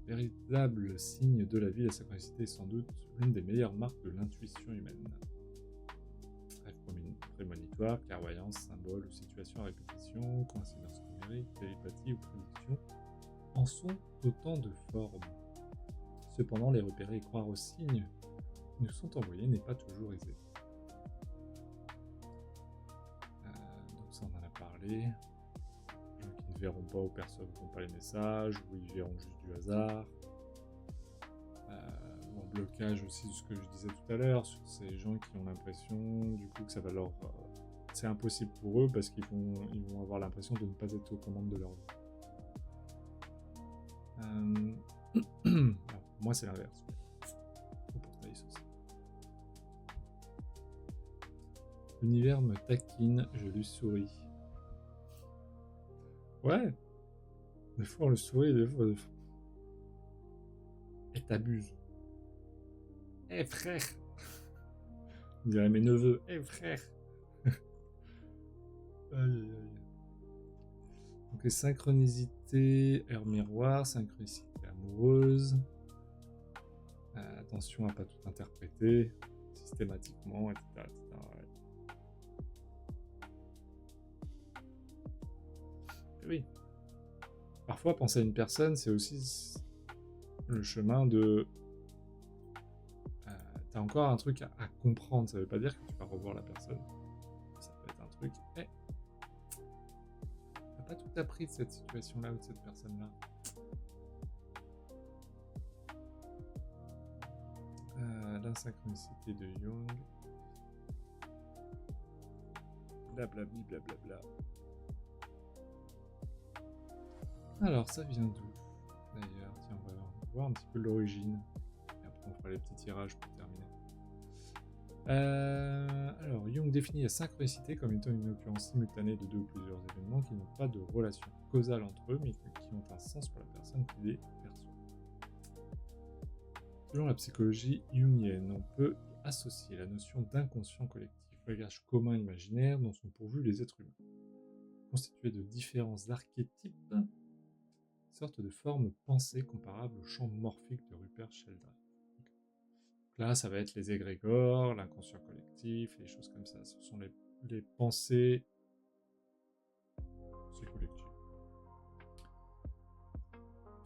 Véritable signe de la vie, la synchronicité est sans doute l'une des meilleures marques de l'intuition humaine. Rêve prémonitoire, clairvoyance, symbole ou situation à répétition, coïncidence numérique, télépathie ou prédiction en sont autant de formes. Cependant, les repérer et croire aux signes qui nous sont envoyés n'est pas toujours aisé. Donc ça, on en a parlé. Les gens qui ne verront pas ou percevront pas les messages, ou ils verront juste du hasard. En blocage aussi de ce que je disais tout à l'heure, sur ces gens qui ont l'impression du coup que ça va leur... c'est impossible pour eux parce qu'ils vont avoir l'impression de ne pas être aux commandes de leur vie. Alors, pour moi c'est l'inverse. Ou pour Thaïs aussi. L'univers me taquine, je lui souris. Ouais. Des fois on lui sourit, des fois... Et t'abuses. Eh frère. On dirait mes neveux. Eh frère. Aïe aïe aïe. Donc les synchronicités, heure miroir, synchronicité amoureuse. Attention à pas tout interpréter systématiquement, etc. etc. Ouais. Et oui. Parfois, penser à une personne, c'est aussi le chemin de... t'as encore un truc à comprendre. Ça veut pas dire que tu vas revoir la personne. Ça peut être un truc... t'as pas tout appris de cette situation-là ou de cette personne-là. L'insynchronicité de Jung. Blablabli, blablabla. Alors, ça vient d'où d'ailleurs? Tiens, on va voir un petit peu l'origine. Et après, on fera les petits tirages pour terminer. Alors, Jung définit la synchronicité comme étant une occurrence simultanée de deux ou plusieurs événements qui n'ont pas de relation causale entre eux, mais qui ont un sens pour la personne qui les perçoit. Selon la psychologie jungienne, on peut associer la notion d'inconscient collectif, bagage commun imaginaire dont sont pourvus les êtres humains, constitué de différents archétypes, sorte de forme pensée comparable au champ morphique de Rupert Sheldrake. Donc là, ça va être les égrégores, l'inconscient collectif, les choses comme ça. Ce sont les pensées collectives.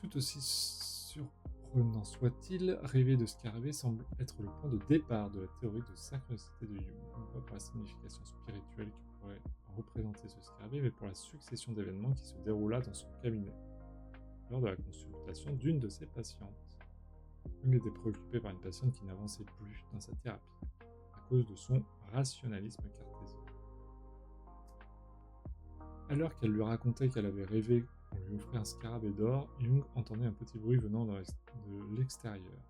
Tout aussi surprenant soit-il, rêver de Scarabée semble être le point de départ de la théorie de synchronicité de Jung, non pas pour la signification spirituelle qui pourrait représenter ce Scarabée, mais pour la succession d'événements qui se déroula dans son cabinet lors de la consultation d'une de ses patientes. Jung était préoccupé par une patiente qui n'avançait plus dans sa thérapie, à cause de son rationalisme cartésien. Alors qu'elle lui racontait qu'elle avait rêvé qu'on lui offrait un scarabée d'or, Jung entendait un petit bruit venant de l'extérieur.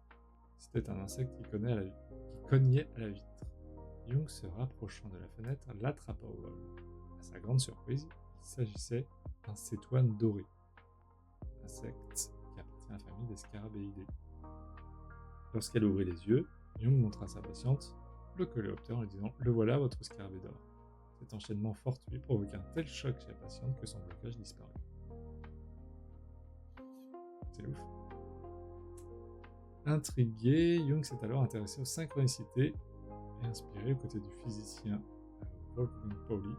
C'était un insecte qui cognait à la vitre. Jung, se rapprochant de la fenêtre, l'attrapa au vol. À sa grande surprise, il s'agissait d'un cétoine doré, insecte qui appartient à la famille des scarabéidés. Lorsqu'elle ouvrit les yeux, Jung montra à sa patiente le coléoptère en lui disant « Le voilà, votre scarabée d'or ». Cet enchaînement fortuit provoqua un tel choc chez la patiente que son blocage disparut. C'est ouf. Intrigué, Jung s'est alors intéressé aux synchronicités et inspiré aux côtés du physicien Wolfgang Pauli,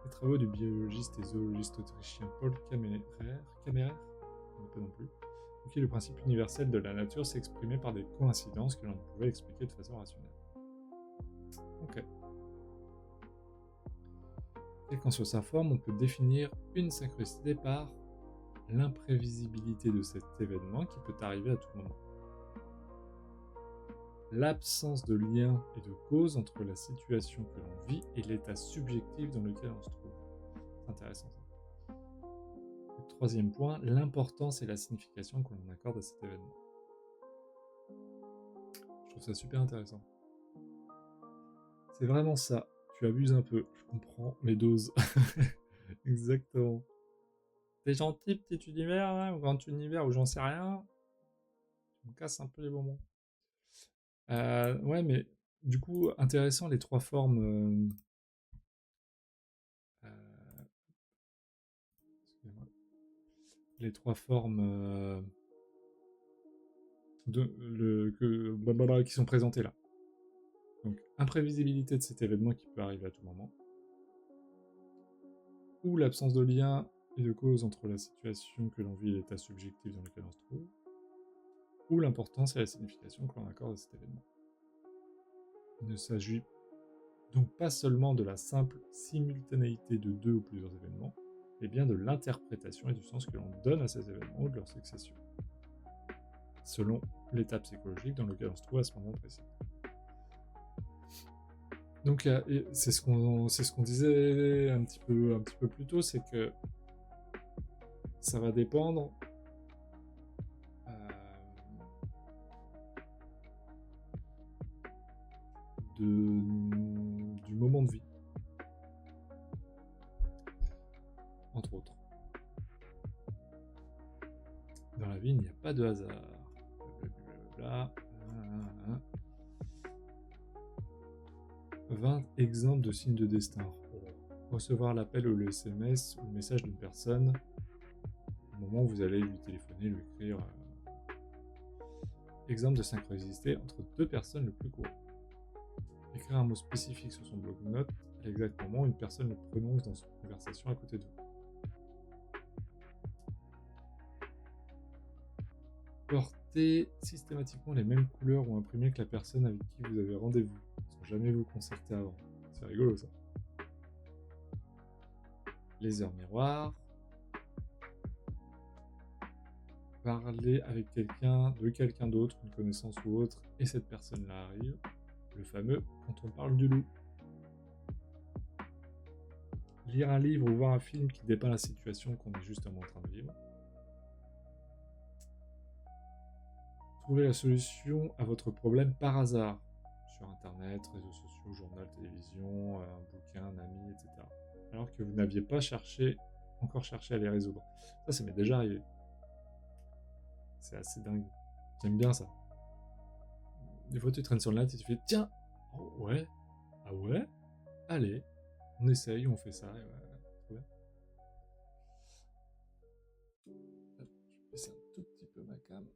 les travaux du biologiste et zoologiste autrichien Paul Kammerer, on ne peut non plus, qui le principe universel de la nature s'exprimait par des coïncidences que l'on ne pouvait expliquer de façon rationnelle. Ok. Et quand sur sa forme, on peut définir une synchronicité par l'imprévisibilité de cet événement qui peut arriver à tout moment. L'absence de lien et de cause entre la situation que l'on vit et l'état subjectif dans lequel on se trouve. C'est intéressant ça. Le troisième point, l'importance et la signification que l'on accorde à cet événement. Je trouve ça super intéressant. C'est vraiment ça. Tu abuses un peu, je comprends mes doses. Exactement. T'es gentil, petit univers, hein, ou grand univers, ou j'en sais rien. Tu me casses un peu les bonbons. Ouais, mais du coup, intéressant les trois formes. Excusez-moi. Les trois formes qui sont présentées là. Donc, imprévisibilité de cet événement qui peut arriver à tout moment, ou l'absence de lien et de cause entre la situation que l'on vit et l'état subjectif dans lequel on se trouve, ou l'importance et la signification que l'on accorde à cet événement. Il ne s'agit donc pas seulement de la simple simultanéité de deux ou plusieurs événements, mais bien de l'interprétation et du sens que l'on donne à ces événements ou de leur succession, selon l'état psychologique dans lequel on se trouve à ce moment précis. Donc c'est ce qu'on disait un petit peu plus tôt, c'est que ça va dépendre du moment de vie, entre autres. Dans la vie, il n'y a pas de hasard. Blablabla. 20 exemples de signes de destin. Recevoir l'appel ou le SMS ou le message d'une personne au moment où vous allez lui téléphoner, lui écrire. Exemple de synchronicité entre deux personnes le plus court. Écrire un mot spécifique sur son bloc-notes à l'exact moment où une personne le prononce dans une conversation à côté de vous. Porter systématiquement les mêmes couleurs ou imprimer que la personne avec qui vous avez rendez-vous, sans jamais vous concerter avant. C'est rigolo ça. Les heures miroirs. Parler avec quelqu'un, de quelqu'un d'autre, une connaissance ou autre, et cette personne-là arrive. Le fameux quand on parle du loup. Lire un livre ou voir un film qui dépeint la situation qu'on est justement en train de vivre. Trouver la solution à votre problème par hasard. Sur internet, réseaux sociaux, journal, télévision, un bouquin, un ami, etc. Alors que vous n'aviez pas encore cherché à les résoudre. Ça m'est déjà arrivé. C'est assez dingue. J'aime bien ça. Des fois tu traînes sur le net et tu fais tiens, oh ouais, ah ouais, allez, on essaye, on fait ça, et ouais, trop bien. Je vais baisser un tout petit peu ma cam.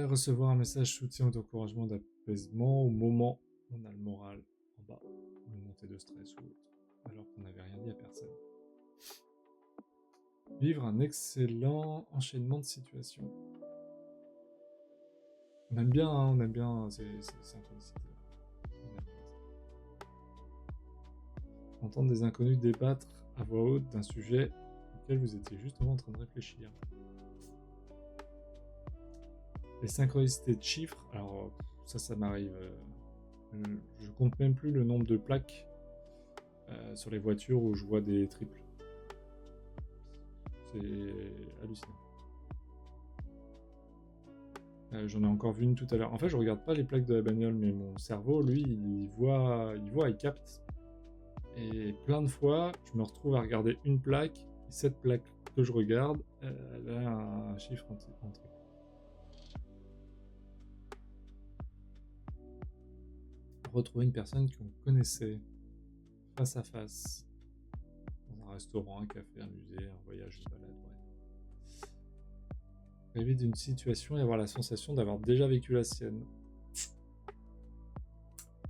Recevoir un message soutien ou d'encouragement, d'apaisement au moment où on a le moral en bas, ou une montée de stress ou autre, alors qu'on n'avait rien dit à personne. Vivre un excellent enchaînement de situations. On aime bien ces synchronicités. Entendre des inconnus débattre à voix haute d'un sujet auquel vous étiez justement en train de réfléchir. Les synchronicités de chiffres, alors ça m'arrive. Je compte même plus le nombre de plaques sur les voitures où je vois des triples. C'est hallucinant. J'en ai encore vu une tout à l'heure. En fait, je regarde pas les plaques de la bagnole, mais mon cerveau, lui, il voit, il capte. Et plein de fois, je me retrouve à regarder une plaque, et cette plaque que je regarde, elle a un chiffre en triple. Retrouver une personne qu'on connaissait face à face, dans un restaurant, un café, un musée, un voyage, une balade, bref. Rêver d'une situation et avoir la sensation d'avoir déjà vécu la sienne.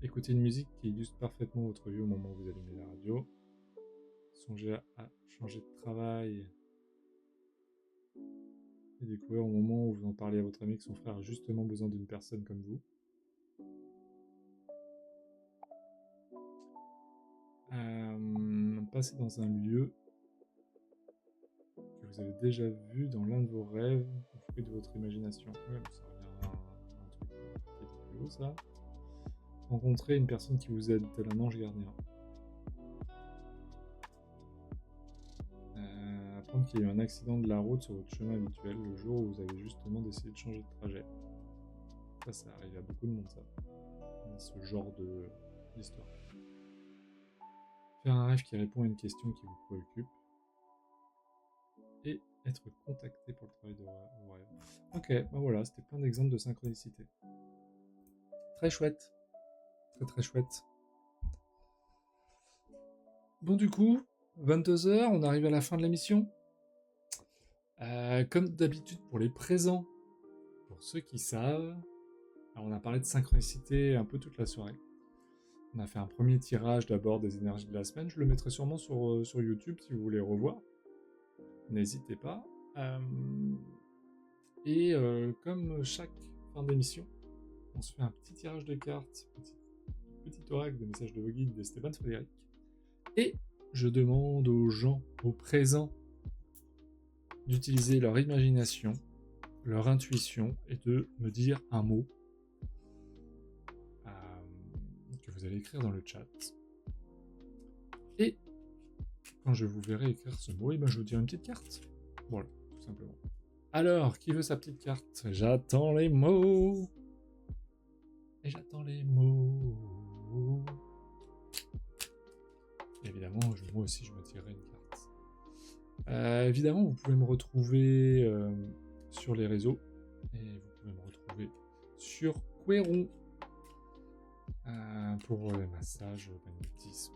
Écouter une musique qui illustre parfaitement votre vie au moment où vous allumez la radio. Songer à changer de travail et découvrir au moment où vous en parlez à votre ami que son frère a justement besoin d'une personne comme vous. Passer dans un lieu que vous avez déjà vu dans l'un de vos rêves, au fruit de votre imagination. Ouais, ça revient à un truc qui était plus haut, ça. Rencontrer une personne qui vous aide, tel un ange gardien. Apprendre qu'il y a eu un accident de la route sur votre chemin habituel le jour où vous avez justement décidé de changer de trajet. Ça arrive à beaucoup de monde, ça. Ce genre d'histoire. Faire un rêve qui répond à une question qui vous préoccupe. Et être contacté pour le travail de vos rêves. Ok, ben voilà, c'était plein d'exemples de synchronicité. Très chouette. Très très chouette. Bon, du coup, 22h, on arrive à la fin de l'émission. Comme d'habitude pour les présents, pour ceux qui savent, alors on a parlé de synchronicité un peu toute la soirée. On a fait un premier tirage d'abord des énergies de la semaine, je le mettrai sûrement sur YouTube si vous voulez revoir. N'hésitez pas. Et comme chaque fin d'émission, on se fait un petit tirage de cartes, petit oracle des messages de vos guides de Stéphane Frédéric. Et je demande aux gens, aux présents, d'utiliser leur imagination, leur intuition et de me dire un mot que vous allez écrire dans le chat. Et quand je vous verrai écrire ce mot, je vous dirai une petite carte. Voilà, tout simplement. Alors, qui veut sa petite carte? J'attends les mots. Et j'attends les mots. Et évidemment, moi aussi, je me tirerai une carte. Évidemment, vous pouvez me retrouver sur les réseaux. Et vous pouvez me retrouver sur Quéron. pour les massages, magnétisme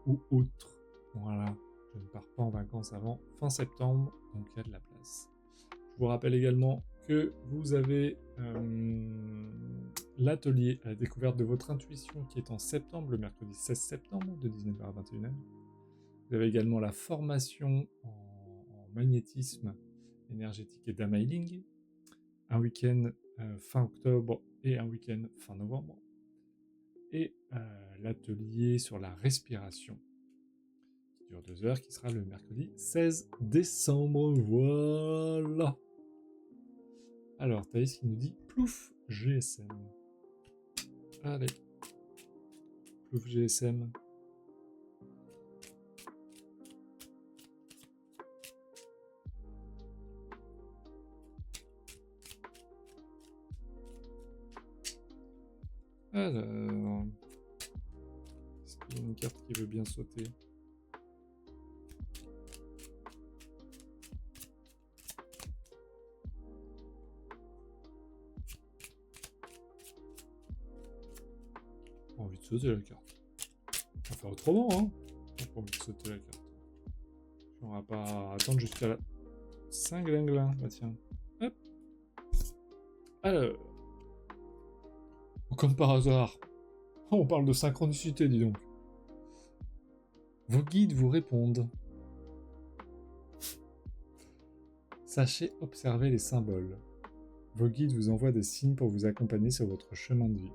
ou autre. Voilà, je ne pars pas en vacances avant fin septembre, donc il y a de la place. Je vous rappelle également que vous avez l'atelier à la découverte de votre intuition qui est en septembre, le mercredi 16 septembre, de 19h à 21h. Vous avez également la formation en magnétisme énergétique et d'amailing, un week-end fin octobre et un week-end fin novembre. Et l'atelier sur la respiration, qui dure 2 heures, qui sera le mercredi 16 décembre. Voilà. Alors, Thaïs qui nous dit plouf GSM. Allez. Plouf GSM. Alors. Est-ce qu'il y a une carte qui veut bien sauter ? Pas envie de sauter la carte. On va faire autrement, hein. J'ai pas envie de sauter la carte. On va pas attendre jusqu'à la Saint-Glinglin. Bah tiens. Hop. Alors. Comme par hasard. On parle de synchronicité, dis donc. Vos guides vous répondent. Sachez observer les symboles. Vos guides vous envoient des signes pour vous accompagner sur votre chemin de vie.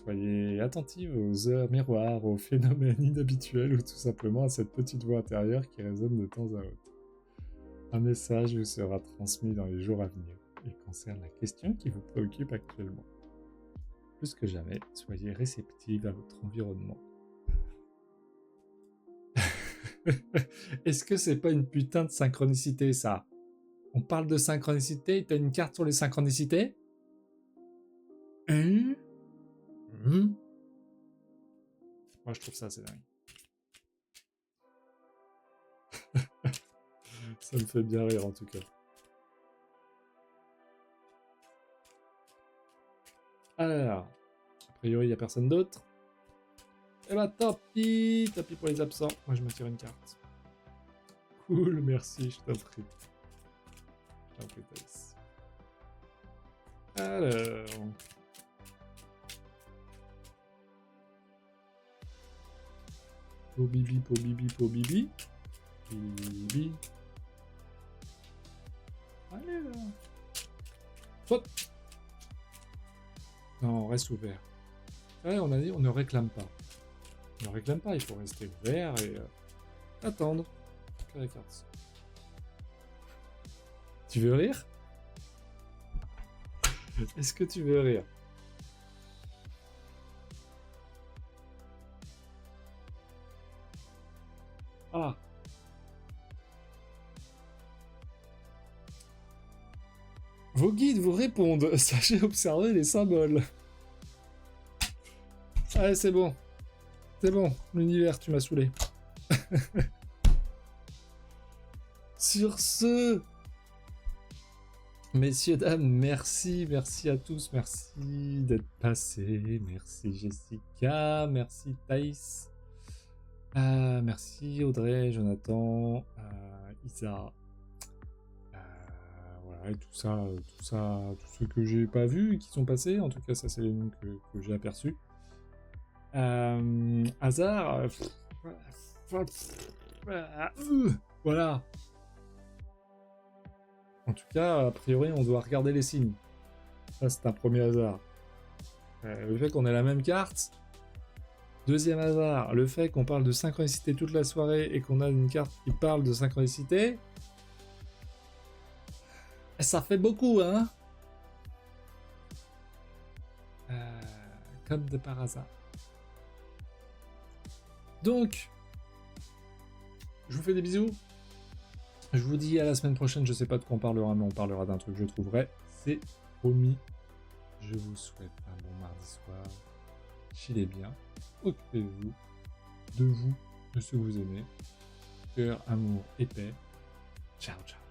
Soyez attentifs aux heures miroirs, aux phénomènes inhabituels ou tout simplement à cette petite voix intérieure qui résonne de temps à autre. Un message vous sera transmis dans les jours à venir et concerne la question qui vous préoccupe actuellement. Plus que jamais, soyez réceptifs à votre environnement. Est-ce que c'est pas une putain de synchronicité, ça ? On parle de synchronicité, t'as une carte sur les synchronicités ? Moi, je trouve ça assez dingue. Ça me fait bien rire, en tout cas. Alors, a priori, il n'y a personne d'autre. Eh bah, tant pis pour les absents. Moi, je me tire une carte. Cool, merci, je t'en prie. Je t'en prie, Thaïs. Alors... Po bibi. Bibi. Allez, là. Saute. Non, on reste ouvert. Ouais, on a dit, on ne réclame pas. On ne réclame pas, il faut rester ouvert et attendre que la carte. Tu veux rire ? Est-ce que tu veux rire ? Ah. Vos guides vous répondent. Sachez observer les symboles. Allez, c'est bon. C'est bon, l'univers, tu m'as saoulé. Sur ce, messieurs, dames, merci à tous, merci d'être passés, merci Jessica, merci Thaïs, merci Audrey, Jonathan, Isa, voilà, et tout ça, tous ceux que j'ai pas vus et qui sont passés, en tout cas ça c'est les noms que j'ai aperçus. Hasard, voilà. En tout cas, a priori, on doit regarder les signes. Ça, c'est un premier hasard. Le fait qu'on ait la même carte. Deuxième hasard, le fait qu'on parle de synchronicité toute la soirée et qu'on a une carte qui parle de synchronicité. Ça fait beaucoup, hein ? Comme de par hasard. Donc, je vous fais des bisous. Je vous dis à la semaine prochaine, je sais pas de quoi on parlera, mais on parlera d'un truc que je trouverai. C'est promis. Je vous souhaite un bon mardi soir. Chillez bien. Occupez-vous de vous, de ce que vous aimez. Cœur, amour et paix. Ciao, ciao.